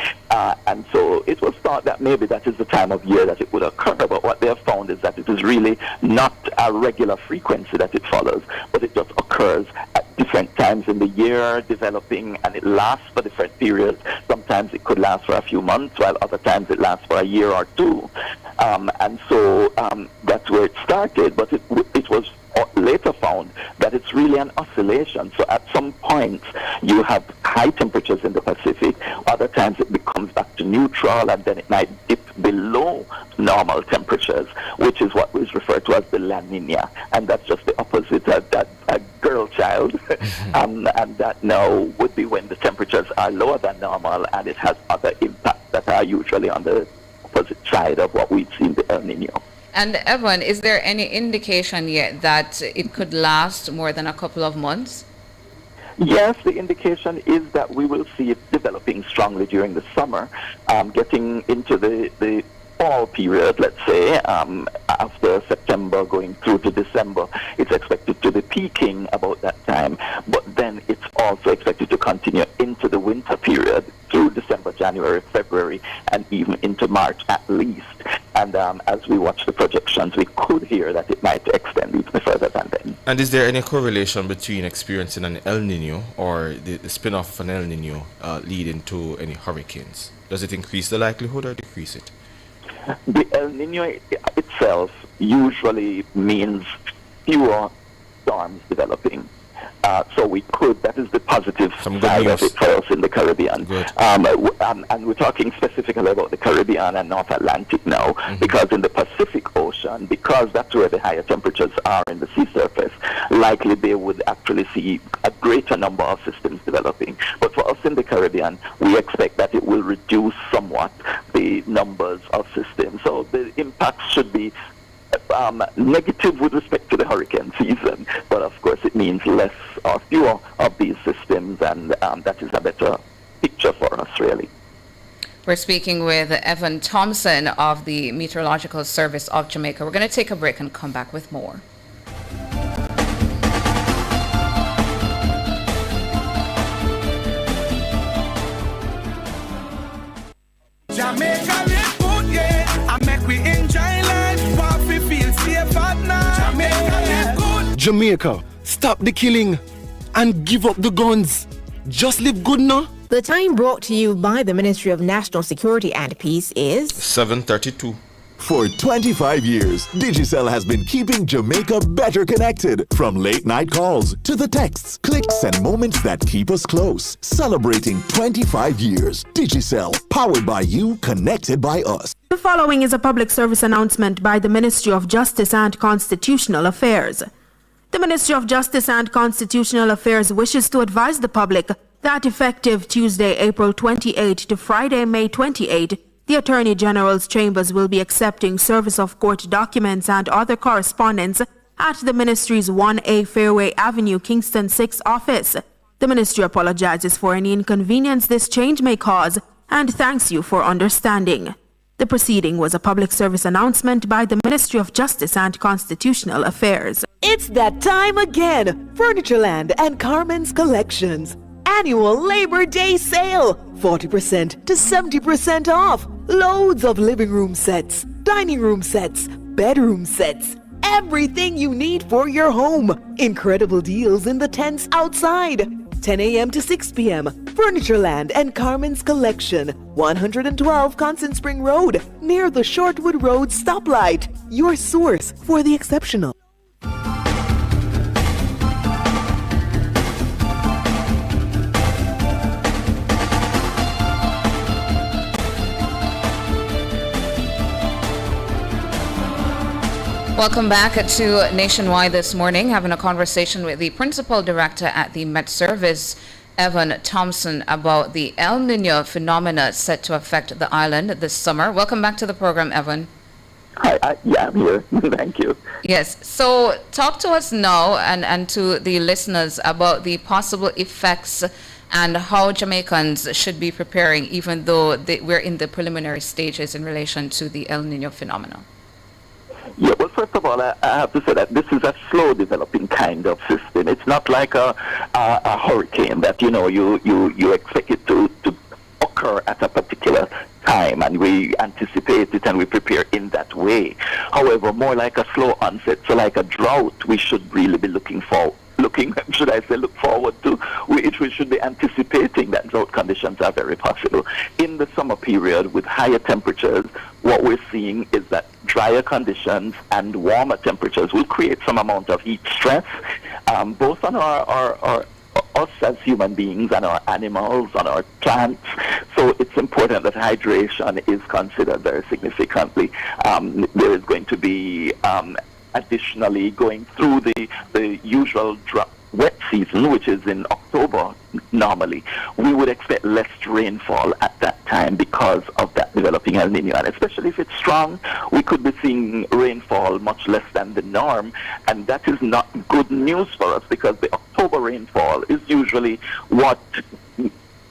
D: And so it was thought that maybe that is the time of year that it would occur, but what they have found is that it is really not a regular frequency that it follows, but it just occurs at different times in the year, developing, and it lasts for different periods. Sometimes it could last for a few months, while other times it lasts for a year or two. And so that's where it started, but it was later found that it's really an oscillation. So at some points you have high temperatures in the Pacific, other times it becomes back to neutral, and then it might dip below normal temperatures, which is what is referred to as the La Nina, and that's just the opposite, a girl child. And that now would be when the temperatures are lower than normal, and it has other impacts that are usually on the opposite side of what we've seen the El Nino.
A: And Evan, is there any indication yet that it could last more than a couple of months?
D: Yes, the indication is that we will see it developing strongly during the summer, getting into the fall period, let's say, after September going through to December. It's expected to be peaking about that time, but then it's also expected to continue into the winter period through December, January, February, and even into March at least. And as we watch the projections, we could hear that it might extend even further than then.
Q: And is there any correlation between experiencing an El Nino or the spin-off of an El Nino leading to any hurricanes? Does it increase the likelihood or decrease it?
D: The El Nino itself usually means fewer storms developing. So that is the positive side of it for us in the Caribbean. And we're talking specifically about the Caribbean and North Atlantic now, because in the Pacific Ocean, because that's where the higher temperatures are in the sea surface, likely they would actually see a greater number of systems developing. But for us in the Caribbean, we expect that it will reduce somewhat the numbers of systems. So the impact should be negative with respect to the hurricane season, but of course it means less or fewer of these systems, and that is a better picture for us, really.
A: We're speaking with Evan Thompson of the Meteorological Service of Jamaica. We're going to take a break and come back with more.
E: Jamaica live good, yeah, and make we enjoy life, while we feel safe at night. Jamaica live good.
F: Jamaica, stop the killing and give up the guns. Just live good now.
S: The time brought to you by the Ministry of National Security and Peace is
Q: 7:32.
W: For 25 years, Digicel has been keeping Jamaica better connected. From late-night calls to the texts, clicks, and moments that keep us close. Celebrating 25 years. Digicel, powered by you, connected by us.
B: The following is a public service announcement by the Ministry of Justice and Constitutional Affairs. The Ministry of Justice and Constitutional Affairs wishes to advise the public that effective Tuesday, April 28 to Friday, May 28, the Attorney General's chambers will be accepting service of court documents and other correspondence at the Ministry's 1A Fairway Avenue, Kingston 6 office. The Ministry apologizes for any inconvenience this change may cause and thanks you for understanding. The proceeding was a public service announcement by the Ministry of Justice and Constitutional Affairs.
X: It's that time again. Furnitureland and Carmen's Collections. Annual Labor Day sale. 40% to 70% off. Loads of living room sets, dining room sets, bedroom sets. Everything you need for your home. Incredible deals in the tents outside. 10 a.m. to 6 p.m. Furnitureland and Carmen's Collection. 112 Constant Spring Road, near the Shortwood Road stoplight. Your source for the exceptional.
A: Welcome back to Nationwide this morning, having a conversation with the Principal Director at the Met Service, Evan Thompson, about the El Nino phenomena set to affect the island this summer. Welcome back to the program, Evan.
D: Hi, yeah, I'm here. Thank you.
A: Yes, so talk to us now and to the listeners about the possible effects and how Jamaicans should be preparing, even though we're in the preliminary stages in relation to the El Nino phenomenon.
D: Yeah, well, first of all, I have to say that this is a slow developing kind of system. It's not like a hurricane that, you expect it to occur at a particular time, and we anticipate it and we prepare in that way. However, more like a slow onset, so like a drought, we should really be look forward to. We should be anticipating that drought conditions are very possible. In the summer period with higher temperatures, what we're seeing is that drier conditions and warmer temperatures will create some amount of heat stress, both on us as human beings and our animals, on our plants. So it's important that hydration is considered very significantly. There is going to be additionally going through the usual wet season, which is in October normally. We would expect less rainfall at that time because of that developing El Nino, and especially if it's strong, we could be seeing rainfall much less than the norm, and that is not good news for us, because the October rainfall is usually what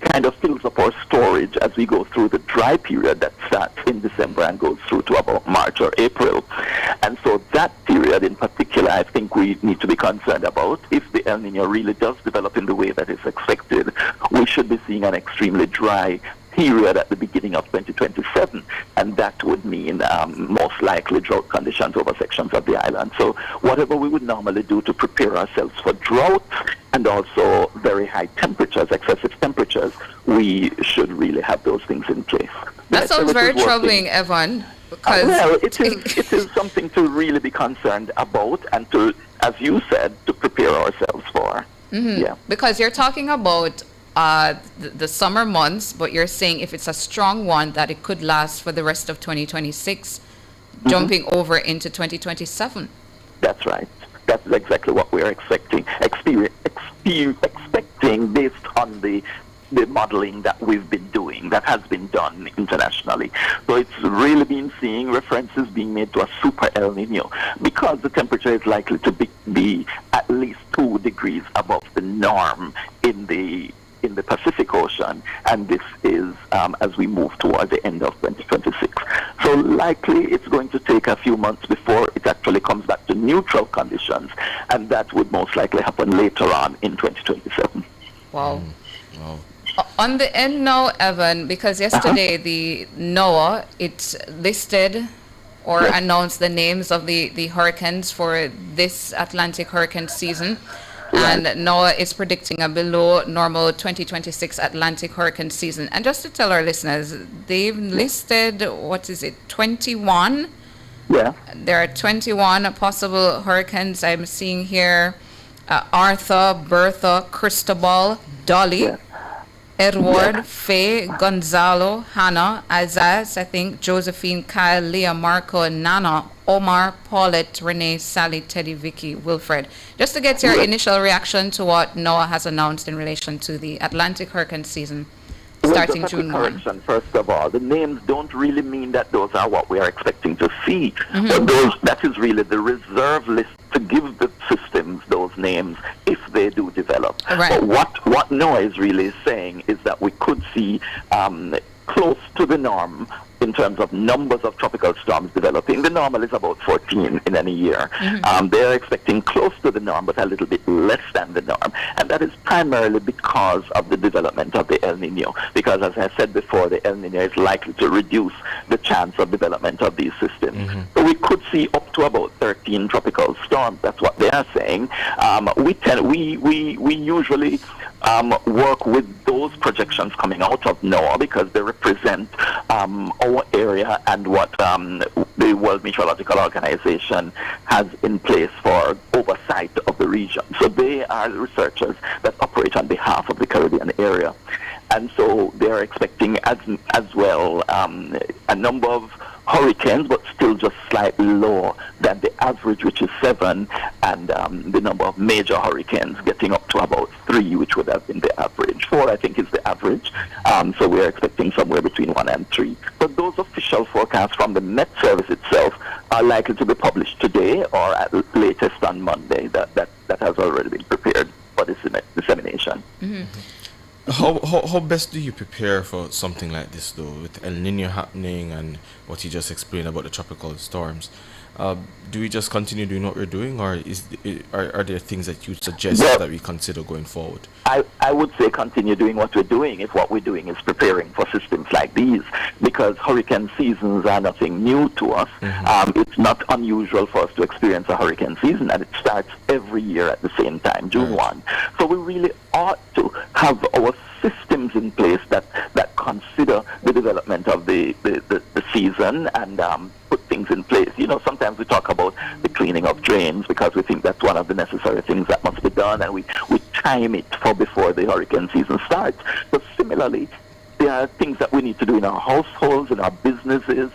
D: kind of fills up our storage as we go through the dry period that starts in December and goes through to about March or April. And so that period in particular, I think we need to be concerned about. If the El Nino really does develop in the way that is expected, we should be seeing an extremely dry period at the beginning of 2027, and that would mean most likely drought conditions over sections of the island. So whatever we would normally do to prepare ourselves for drought and also very high temperatures, excessive temperatures, we should really have those things in place.
A: That sounds very troubling, Evan. Because
D: well, it is something to really be concerned about and to, as you said, to prepare ourselves for.
A: Mm-hmm.
D: Yeah.
A: Because you're talking about the summer months, but you're saying if it's a strong one, that it could last for the rest of 2026, jumping over into 2027.
D: That's right. That's exactly what we're expecting based on the modeling that we've been doing, that has been done internationally. So it's really been seeing references being made to a super El Nino because the temperature is likely to be at least 2 degrees above the norm in the Pacific Ocean, and this is as we move toward the end of 2026. So likely it's going to take a few months before it actually comes back to neutral conditions, and that would most likely happen later on in 2027.
A: Wow. On the end now, Evan, because yesterday the NOAA, it listed or announced the names of the hurricanes for this Atlantic hurricane season. And NOAA is predicting a below normal 2026 Atlantic hurricane season. And just to tell our listeners, they've listed, 21?
D: Yeah.
A: There are 21 possible hurricanes I'm seeing here. Arthur, Bertha, Cristobal, Dolly, Edward, Faye, Gonzalo, Hannah, Azaz, I think, Josephine, Kyle, Leah, Marco, Nana, Omar, Paulette, Renee, Sally, Teddy, Vicky, Wilfred. Just to get your initial reaction to what NOAA has announced in relation to the Atlantic hurricane season starting June 1.
D: First of all, the names don't really mean that those are what we are expecting to see. But that is really the reserve list to give the systems those names if they do develop. But what NOAA is really saying is that we could see close to the norm in terms of numbers of tropical storms developing. The normal is about 14 in any year. They're expecting close to the norm, but a little bit less than the norm. And that is primarily because of the development of the El Nino. Because as I said before, the El Nino is likely to reduce the chance of development of these systems. So we could see up to about 13 tropical storms. That's what they are saying. We usually work with those projections coming out of NOAA because they represent our area and what the World Meteorological Organization has in place for oversight of the region. So they are the researchers that operate on behalf of the Caribbean area. And so they are expecting as well a number of hurricanes, but still just slightly lower than the average, which is 7, and the number of major hurricanes getting up to about 3, which would have been the average. 4, I think, is the average. So we're expecting somewhere between 1 and 3. But those official forecasts from the Met Service itself are likely to be published today or at latest on Monday. That has already been prepared for dissemination.
Q: How best do you prepare for something like this, though, with El Nino happening and what you just explained about the tropical storms? Do we just continue doing what we're doing, or are there things that you suggest that we consider going forward?
D: I would say continue doing what we're doing if what we're doing is preparing for systems like these, because hurricane seasons are nothing new to us. It's not unusual for us to experience a hurricane season, and it starts every year at the same time, June 1. So we really ought to have our systems in place that consider the development of the season and put things in place. You know, sometimes we talk about the cleaning of drains because we think that's one of the necessary things that must be done, and we time it for before the hurricane season starts. But similarly, there are things that we need to do in our households, in our businesses,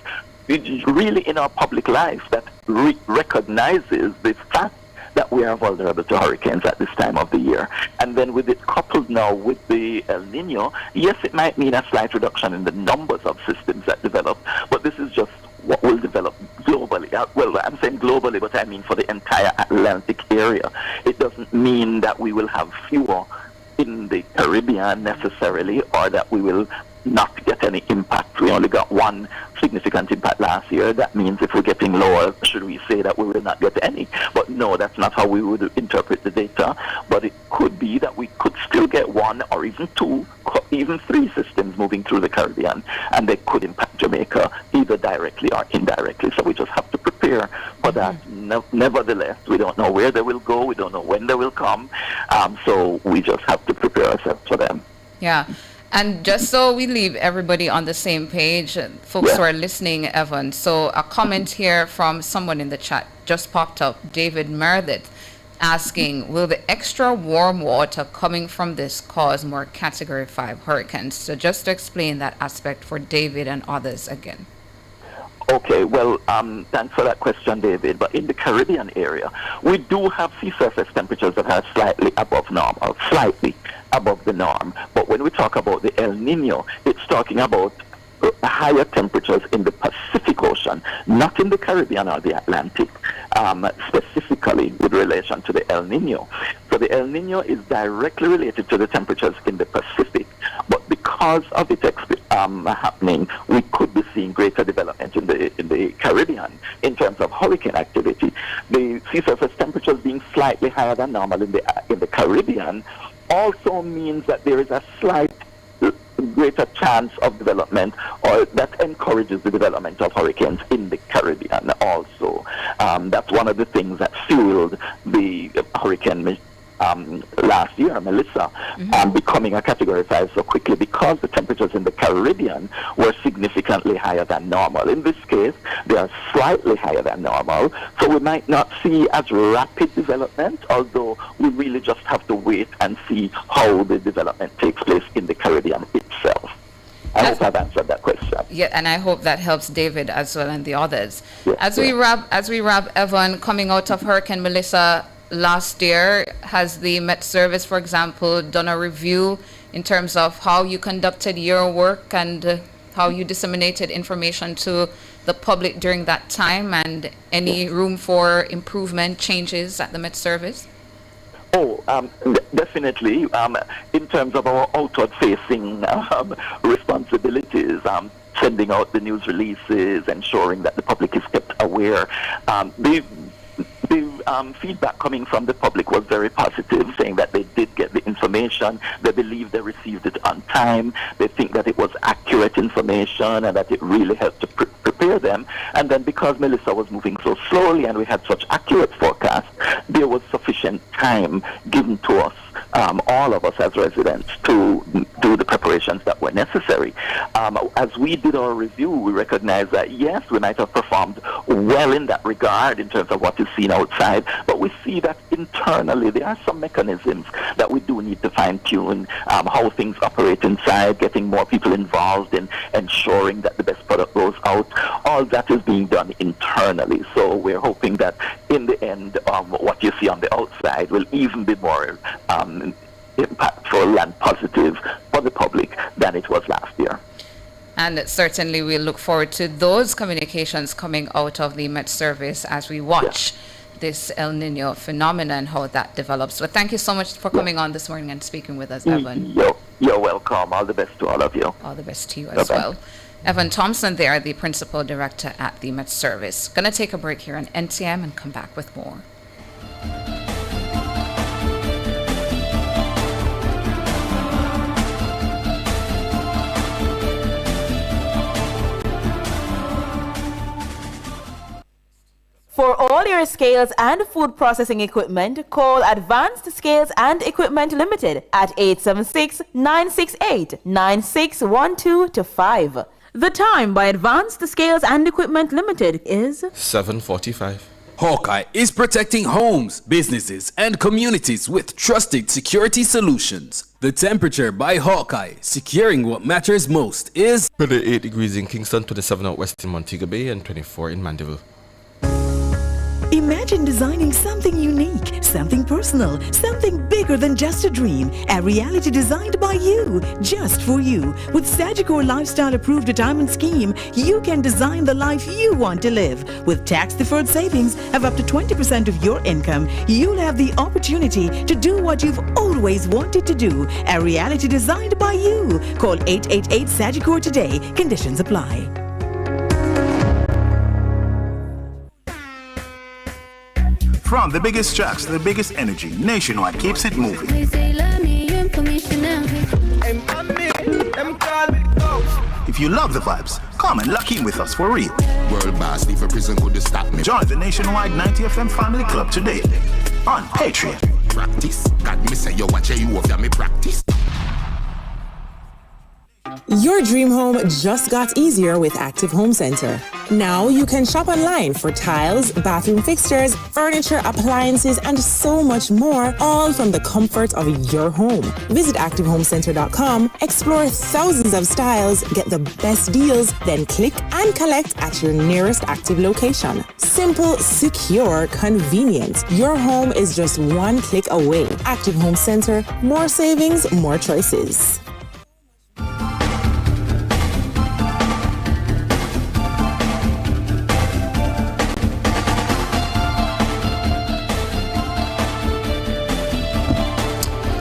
D: really in our public life that recognizes the fact that we are vulnerable to hurricanes at this time of the year. And then with it coupled now with the El Nino, yes, it might mean a slight reduction in the numbers of systems that develop, but this is just what will develop globally. Well, I'm saying globally, but I mean for the entire Atlantic area. It doesn't mean that we will have fewer in the Caribbean necessarily, or that we will not get any impact. We only got one significant impact last year. That means if we're getting lower, should we say that we will not get any? But no, that's not how we would interpret the data. But it could be that we could still get 1 or even 2 even 3 systems moving through the Caribbean, and they could impact Jamaica either directly or indirectly. So we just have to prepare for that. Nevertheless, we don't know where they will go. We don't know when they will come. So we just have to prepare ourselves for them.
A: Yeah. And just so we leave everybody on the same page, folks who are listening, Evan, so a comment here from someone in the chat just popped up, David Meredith, asking, will the extra warm water coming from this cause more Category 5 hurricanes? So just to explain that aspect for David and others again.
D: Okay, well, thanks for that question, David. But in the Caribbean area, we do have sea surface temperatures that are slightly above normal, slightly above the norm. But when we talk about the El Nino, it's talking about higher temperatures in the Pacific Ocean, not in the Caribbean or the Atlantic, specifically with relation to the El Nino. So the El Nino is directly related to the temperatures in the Pacific, but because of it happening, we could be seeing greater development in the Caribbean in terms of hurricane activity. The sea surface temperatures being slightly higher than normal in the Caribbean also means that there is a slight greater chance of development, or that encourages the development of hurricanes in the Caribbean also. That's one of the things that fueled the hurricane last year, Melissa, becoming a Category 5 so quickly, because the temperatures in the Caribbean were significantly higher than normal. In this case, they are slightly higher than normal, so we might not see as rapid development, although we really just have to wait and see how the development takes place in the Caribbean itself. I hope I've answered that question.
A: Yeah, and I hope that helps David as well and the others.
D: Yes,
A: as we wrap, Evan, coming out of Hurricane Melissa last year, has the Met Service, for example, done a review in terms of how you conducted your work and how you disseminated information to the public during that time, and any room for improvement, changes at the Met Service?
D: Oh, definitely. In terms of our outward-facing responsibilities, sending out the news releases, ensuring that the public is kept aware. The feedback coming from the public was very positive, saying that they did get the information, they believe they received it on time, they think that it was accurate information and that it really helped to prepare them. And then because Melissa was moving so slowly and we had such accurate forecasts, there was sufficient time given to us, all of us as residents, to do the preparations that were necessary. As we did our review, we recognized that yes, we might have performed well in that regard in terms of what is seen outside, but we see that internally there are some mechanisms that we do need to fine-tune, how things operate inside, getting more people involved in ensuring that the best product goes out. All that is being done internally. So we're hoping that in the end, what you see on the outside will even be more impactful and positive for the public than it was last year.
A: And certainly we'll look forward to those communications coming out of the Met Service as we watch this El Nino phenomenon, how that develops. So thank you so much for coming on this morning and speaking with us, Evan.
D: You're welcome. All the best to all of you.
A: All the best to you as well. Evan Thompson there, the Principal Director at the Met Service. Going to take a break here on NTM and come back with more.
G: For all your scales and food processing equipment, call Advanced Scales and Equipment Limited at 876-968-9612-5. The time by Advanced Scales and Equipment Limited is
Q: 7:45.
H: Hawkeye is protecting homes, businesses, and communities with trusted security solutions. The temperature by Hawkeye, securing what matters most, is
Q: 28 degrees in Kingston, 27 out west in Montego Bay, and 24 in Mandeville.
I: Imagine designing something unique, something personal, something bigger than just a dream. A reality designed by you, just for you. With Sagicor Lifestyle Approved Retirement Scheme, you can design the life you want to live. With tax-deferred savings of up to 20% of your income, you'll have the opportunity to do what you've always wanted to do. A reality designed by you. Call 888-SAGICOR today. Conditions apply.
K: From the biggest trucks to the biggest energy, Nationwide keeps it moving.
E: Them call me ghost.
K: If you love the vibes, come and lock in with us for real. World boss, leave a prison could stop me. Join the nationwide 90 FM Family Club today on Patreon. Practice. God, me say you watch you over me practice.
L: Your dream home just got easier with Active Home Center. Now you can shop online for tiles, bathroom fixtures, furniture, appliances, and so much more, all from the comfort of your home. Visit ActiveHomeCenter.com, explore thousands of styles, get the best deals, then click and collect at your nearest Active location. Simple, secure, convenient. Your home is just one click away. Active Home Center, more savings, more choices.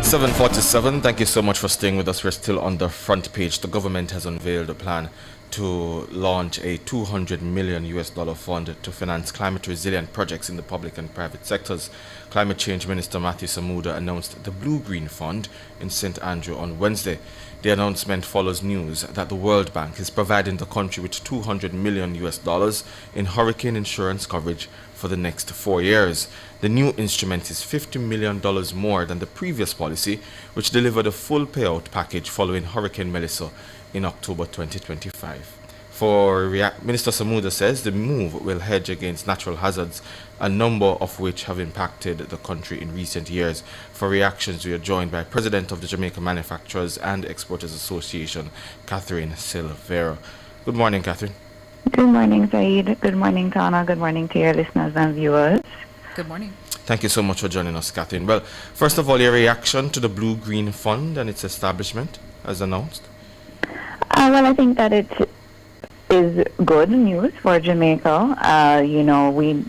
Q: $7:47. Thank you so much for staying with us. We're still on the front page. The government has unveiled a plan to launch a $200 million fund to finance climate resilient projects in the public and private sectors. Climate Change Minister Matthew Samuda announced the Blue Green Fund in St. Andrew on Wednesday. The announcement follows news that the World Bank is providing the country with $200 million in hurricane insurance coverage for the next 4 years. The new instrument is $50 million more than the previous policy, which delivered a full payout package following Hurricane Melissa in October 2025. Minister Samuda says the move will hedge against natural hazards, a number of which have impacted the country in recent years. For reactions, we are joined by President of the Jamaica Manufacturers and Exporters Association, Catherine Silvera. Good morning, Catherine.
M: Good morning, Saeed. Good morning, Tana. Good morning to your listeners and viewers.
A: Good morning.
Q: Thank you so much for joining us, Catherine. Well, first of all, your reaction to the Blue Green Fund and its establishment as announced?
M: Well, I think that it is good news for Jamaica. We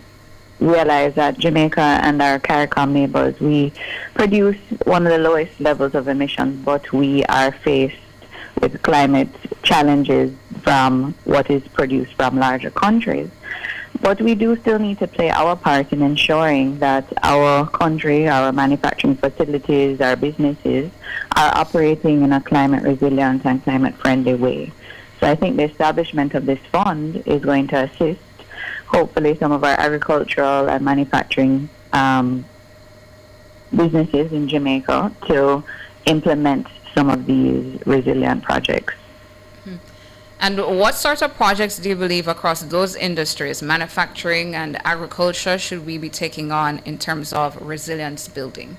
M: realize that Jamaica and our CARICOM neighbors, we produce one of the lowest levels of emissions, but we are faced with climate challenges from what is produced from larger countries. But we do still need to play our part in ensuring that our country, our manufacturing facilities, our businesses are operating in a climate resilient and climate friendly way. So I think the establishment of this fund is going to assist, hopefully, some of our agricultural and manufacturing businesses in Jamaica to implement some of these resilient projects.
A: And what sorts of projects do you believe across those industries, manufacturing and agriculture, should we be taking on in terms of resilience building?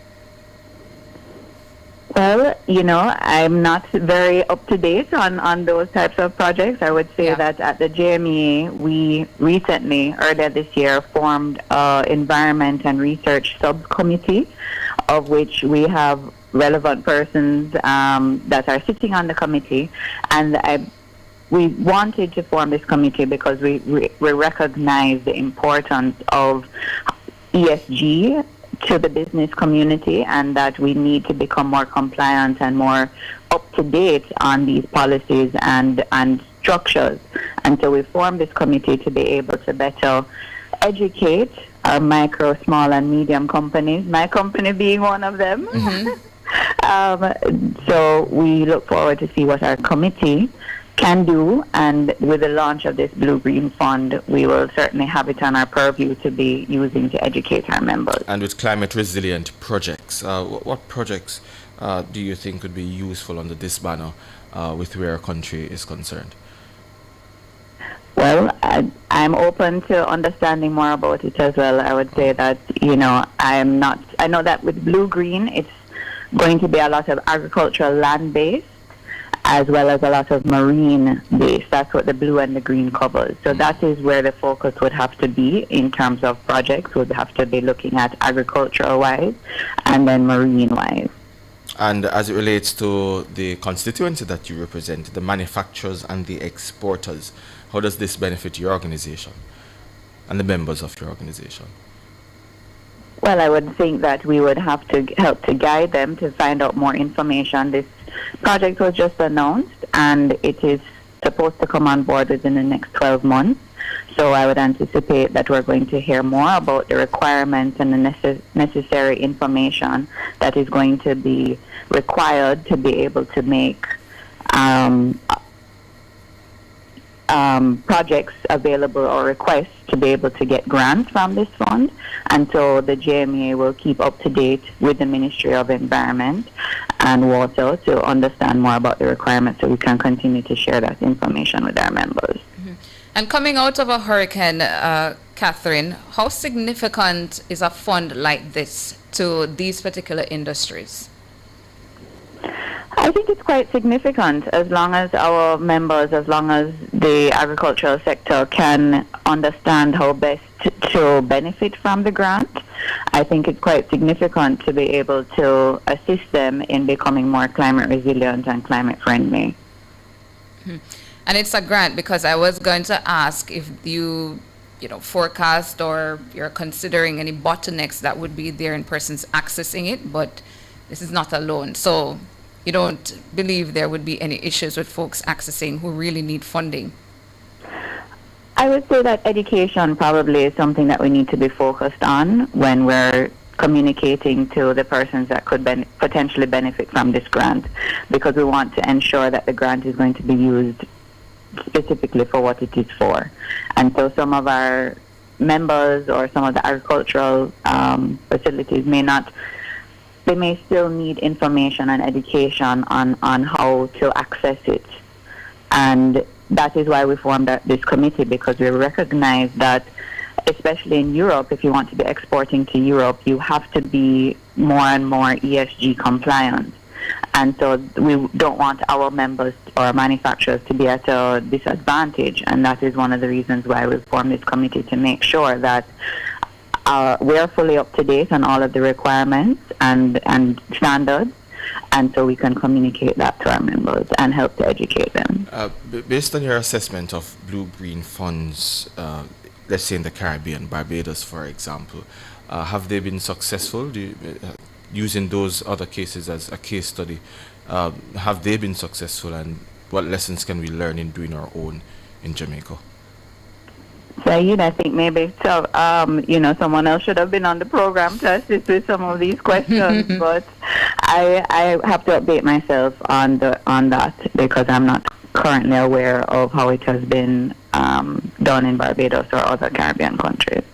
M: Well, I'm not very up to date on those types of projects. I would say that at the JMEA, we recently, earlier this year, formed an environment and research subcommittee, of which we have relevant persons that are sitting on the committee. And we wanted to form this committee because we recognize the importance of ESG to the business community, and that we need to become more compliant and more up to date on these policies and structures. And so we formed this committee to be able to better educate our micro, small, and medium companies, my company being one of them. So we look forward to see what our committee can do, and with the launch of this Blue Green Fund, we will certainly have it on our purview to be using to educate our members.
Q: And with climate resilient projects, what projects do you think could be useful under this banner with where our country is concerned?
M: Well, I'm open to understanding more about it as well. I would say that, I know that with Blue Green, it's going to be a lot of agricultural land-based, as well as a lot of marine-based. That's what the blue and the green covers. So that is where the focus would have to be in terms of projects. We'd have to be looking at agricultural-wise and then marine-wise.
Q: And as it relates to the constituency that you represent, the manufacturers and the exporters, how does this benefit your organization and the members of your organization?
M: Well, I would think that we would have to help to guide them to find out more information. This project was just announced, and it is supposed to come on board within the next 12 months. So I would anticipate that we're going to hear more about the requirements and the necessary information that is going to be required to be able to make projects available or requests to be able to get grants from this fund. And so the JMA will keep up to date with the Ministry of Environment and Water to understand more about the requirements so we can continue to share that information with our members.
A: And coming out of a hurricane, Catherine, how significant is a fund like this to these particular industries?
M: I think it's quite significant as long as our members, as long as the agricultural sector can understand how best to benefit from the grant. I think it's quite significant to be able to assist them in becoming more climate resilient and climate friendly.
A: And it's a grant because I was going to ask if you forecast or you're considering any bottlenecks that would be there in persons accessing it, but this is not a loan. So you don't believe there would be any issues with folks accessing who really need funding?
M: I would say that education probably is something that we need to be focused on when we're communicating to the persons that could potentially benefit from this grant, because we want to ensure that the grant is going to be used specifically for what it is for. And so some of our members or some of the agricultural facilities they may still need information and education on how to access it. And that is why we formed this committee, because we recognize that, especially in Europe, if you want to be exporting to Europe, you have to be more and more ESG compliant. And so we don't want our members or manufacturers to be at a disadvantage. And that is one of the reasons why we formed this committee, to make sure that we are fully up to date on all of the requirements and standards, and so we can communicate that to our members and help to educate them.
Q: Based on your assessment of blue-green funds, let's say in the Caribbean, Barbados, for example, have they been successful? Using those other cases as a case study, have they been successful, and what lessons can we learn in doing our own in Jamaica?
M: Saeed, I think maybe someone else should have been on the program to assist with some of these questions, but I have to update myself on that, because I'm not currently aware of how it has been done in Barbados or other Caribbean countries.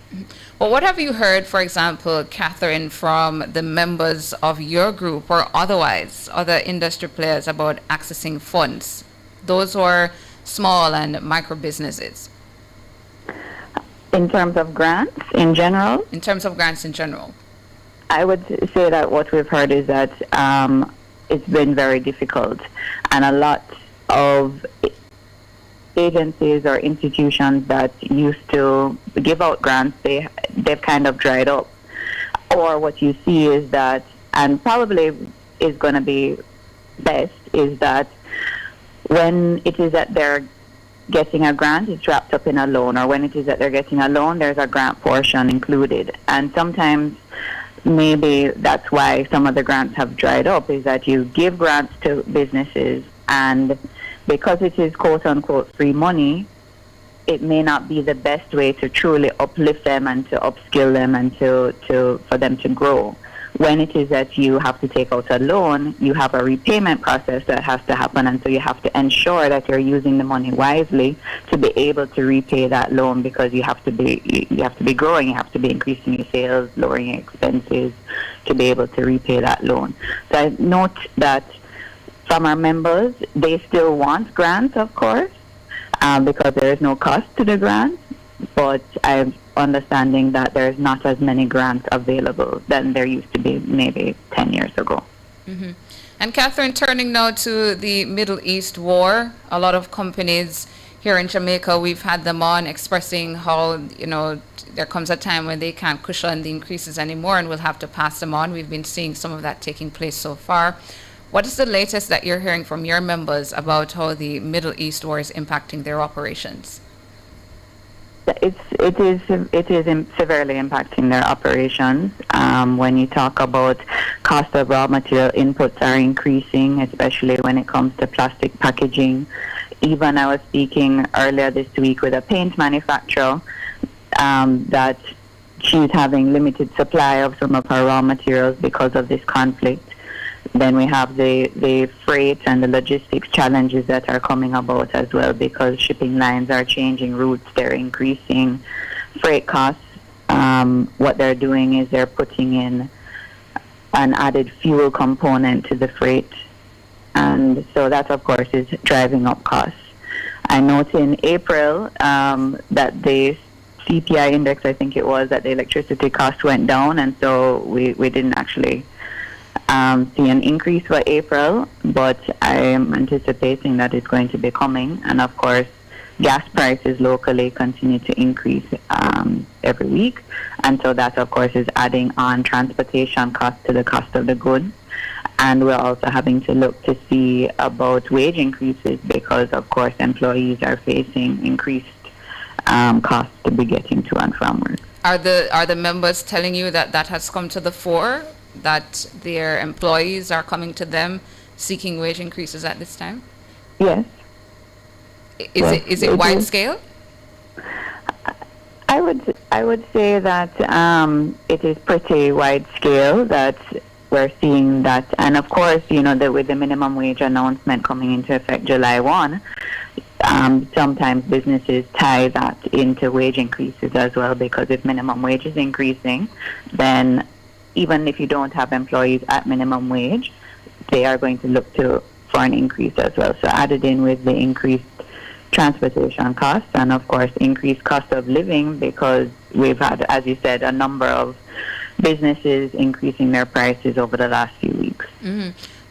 A: Well, what have you heard, for example, Catherine, from the members of your group or otherwise, other industry players, about accessing funds, those who are small and micro businesses?
M: In terms of grants in general?
A: In terms of grants in general.
M: I would say that what we've heard is that it's been very difficult, and a lot of agencies or institutions that used to give out grants, they've kind of dried up. Or what you see is that, and probably is going to be best, is that when it is that they're getting a grant, it's wrapped up in a loan, or when it is that they're getting a loan, there's a grant portion included. And sometimes maybe that's why some of the grants have dried up, is that you give grants to businesses, and because it is quote-unquote free money, it may not be the best way to truly uplift them and to upskill them and for them to grow. When it is that you have to take out a loan, you have a repayment process that has to happen, and so you have to ensure that you're using the money wisely to be able to repay that loan, because you have to be growing, you have to be increasing your sales, lowering your expenses to be able to repay that loan. So I note that from our members, they still want grants, of course, because there is no cost to the grant, but I'm understanding that there's not as many grants available than there used to be maybe 10 years ago.
A: Mm-hmm. And Catherine, turning now to the Middle East war, a lot of companies here in Jamaica, we've had them on expressing how, there comes a time when they can't cushion the increases anymore and we'll have to pass them on. We've been seeing some of that taking place so far. What is the latest that you're hearing from your members about how the Middle East war is impacting their operations?
M: It is severely impacting their operations. When you talk about cost of raw material inputs are increasing, especially when it comes to plastic packaging. Even I was speaking earlier this week with a paint manufacturer that she's having limited supply of some of her raw materials because of this conflict. then we have the freight and the logistics challenges that are coming about as well, because shipping lines are changing routes, they're increasing freight costs. What they're doing is they're putting in an added fuel component to the freight, and so that of course is driving up costs. I note in April that the CPI index, I think it was, that the electricity cost went down, and so we didn't actually see an increase for April, but I am anticipating that it's going to be coming. And of course, gas prices locally continue to increase every week, and so that of course is adding on transportation costs to the cost of the goods. And we're also having to look to see about wage increases, because of course employees are facing increased costs to be getting to and from work.
A: Are the members telling you that that has come to the fore, that their employees are coming to them seeking wage increases at this time?
M: Yes.
A: Is it wide scale?
M: I would say that it is pretty wide scale, that we're seeing that. And of course, with the minimum wage announcement coming into effect July 1, sometimes businesses tie that into wage increases as well, because if minimum wage is increasing, then even if you don't have employees at minimum wage, they are going to look for an increase as well. So added in with the increased transportation costs and of course increased cost of living, because we've had, as you said, a number of businesses increasing their prices over the last few weeks.
A: Mm-hmm.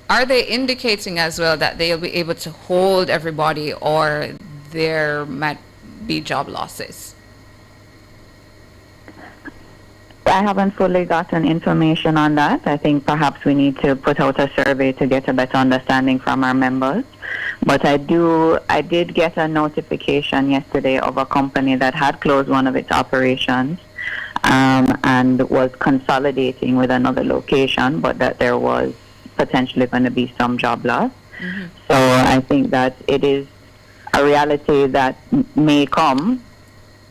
A: Are they indicating as well that they'll be able to hold everybody, or there might be job losses?
M: I haven't fully gotten information on that. I think perhaps we need to put out a survey to get a better understanding from our members. But I did get a notification yesterday of a company that had closed one of its operations and was consolidating with another location, but that there was potentially going to be some job loss. Mm-hmm. So I think that it is a reality that may come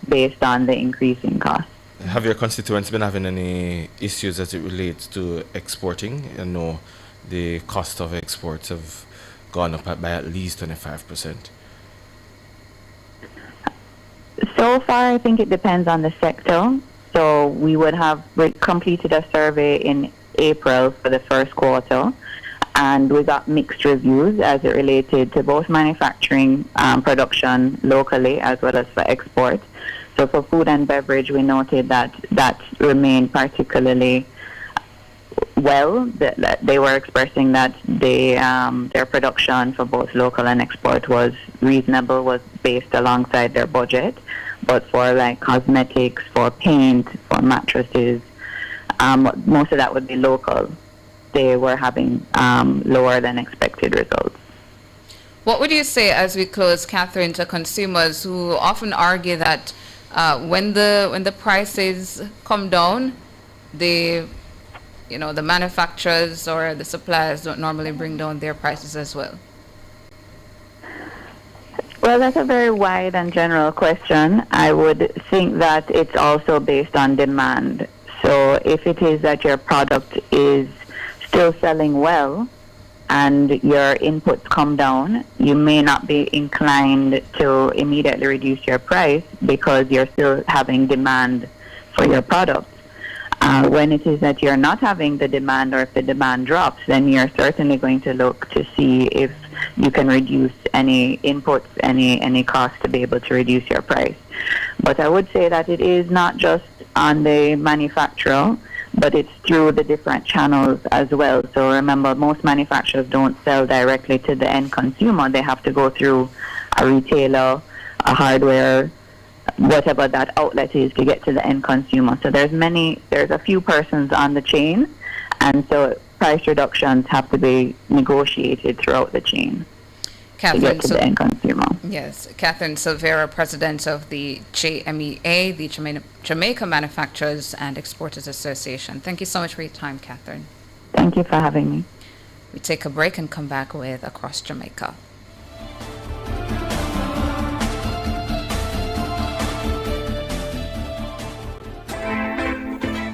M: based on the increase in costs.
Q: Have your constituents been having any issues as it relates to exporting? I know the cost of exports have gone up by at least 25%.
M: So far, I think it depends on the sector. So we would have completed a survey in April for the first quarter, and we got mixed reviews as it related to both manufacturing production locally as well as for export. So for food and beverage, we noted that remained particularly well. They were expressing that their production for both local and export was reasonable, was based alongside their budget. But for like cosmetics, for paint, for mattresses, most of that would be local. They were having lower than expected results.
A: What would you say, as we close, Catherine, to consumers who often argue that when the prices come down, the manufacturers or the suppliers don't normally bring down their prices as well?
M: Well, that's a very wide and general question. I would think that it's also based on demand. So if it is that your product is still selling well and your inputs come down, you may not be inclined to immediately reduce your price because you're still having demand for your product. When it is that you're not having the demand, or if the demand drops, then you're certainly going to look to see if you can reduce any inputs, any cost to be able to reduce your price. But I would say that it is not just on the manufacturer, but it's through the different channels as well. So remember, most manufacturers don't sell directly to the end consumer. They have to go through a retailer, a hardware, whatever that outlet is, to get to the end consumer. So there's a few persons on the chain, and so price reductions have to be negotiated throughout the chain to get to the end consumer.
A: Yes, Catherine Silvera, President of the JMEA, the Jamaica Manufacturers and Exporters Association. Thank you so much for your time, Catherine.
M: Thank you for having me.
A: We take a break and come back with Across Jamaica.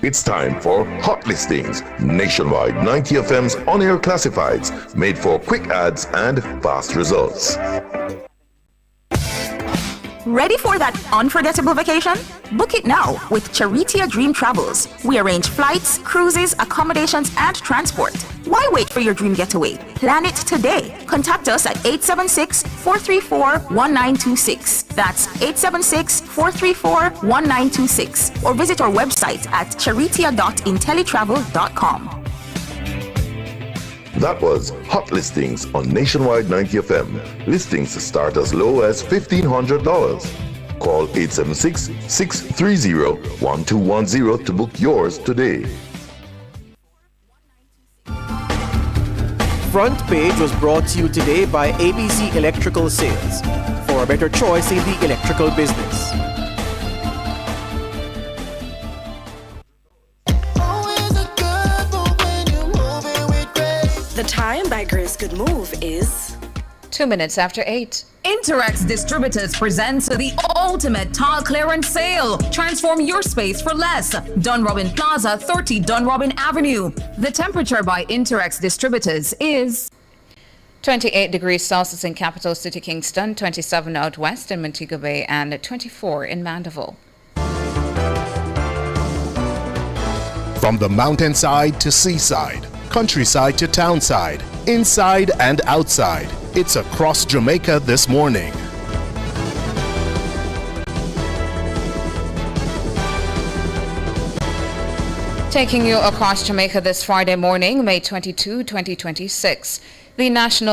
N: It's time for Hot Listings, Nationwide 90 FM's on-air classifieds, made for quick ads and fast results.
O: Ready for that unforgettable vacation? Book it now with Charitia Dream Travels. We arrange flights, cruises, accommodations, and transport. Why wait for your dream getaway? Plan it today. Contact us at 876-434-1926. That's 876-434-1926. Or visit our website at charitia.intellitravel.com.
N: That was Hot Listings on Nationwide 90 FM. Listings start as low as $1,500. Call 876-630-1210 to book yours today.
C: Front Page was brought to you today by ABC Electrical Sales. For a better choice in the electrical business.
P: The time by Grace Good Move is
A: 2 minutes after 8.
J: Interex Distributors presents the ultimate tile clearance sale. Transform your space for less. Dunrobin Plaza, 30 Dunrobin Avenue.
A: The temperature by Interex Distributors is 28 degrees Celsius in capital city Kingston, 27 out west in Montego Bay, and 24 in Mandeville.
R: From the mountainside to seaside, countryside to townside, inside and outside, it's across Jamaica this morning.
A: Taking you across Jamaica this Friday morning, May 22, 2026. The National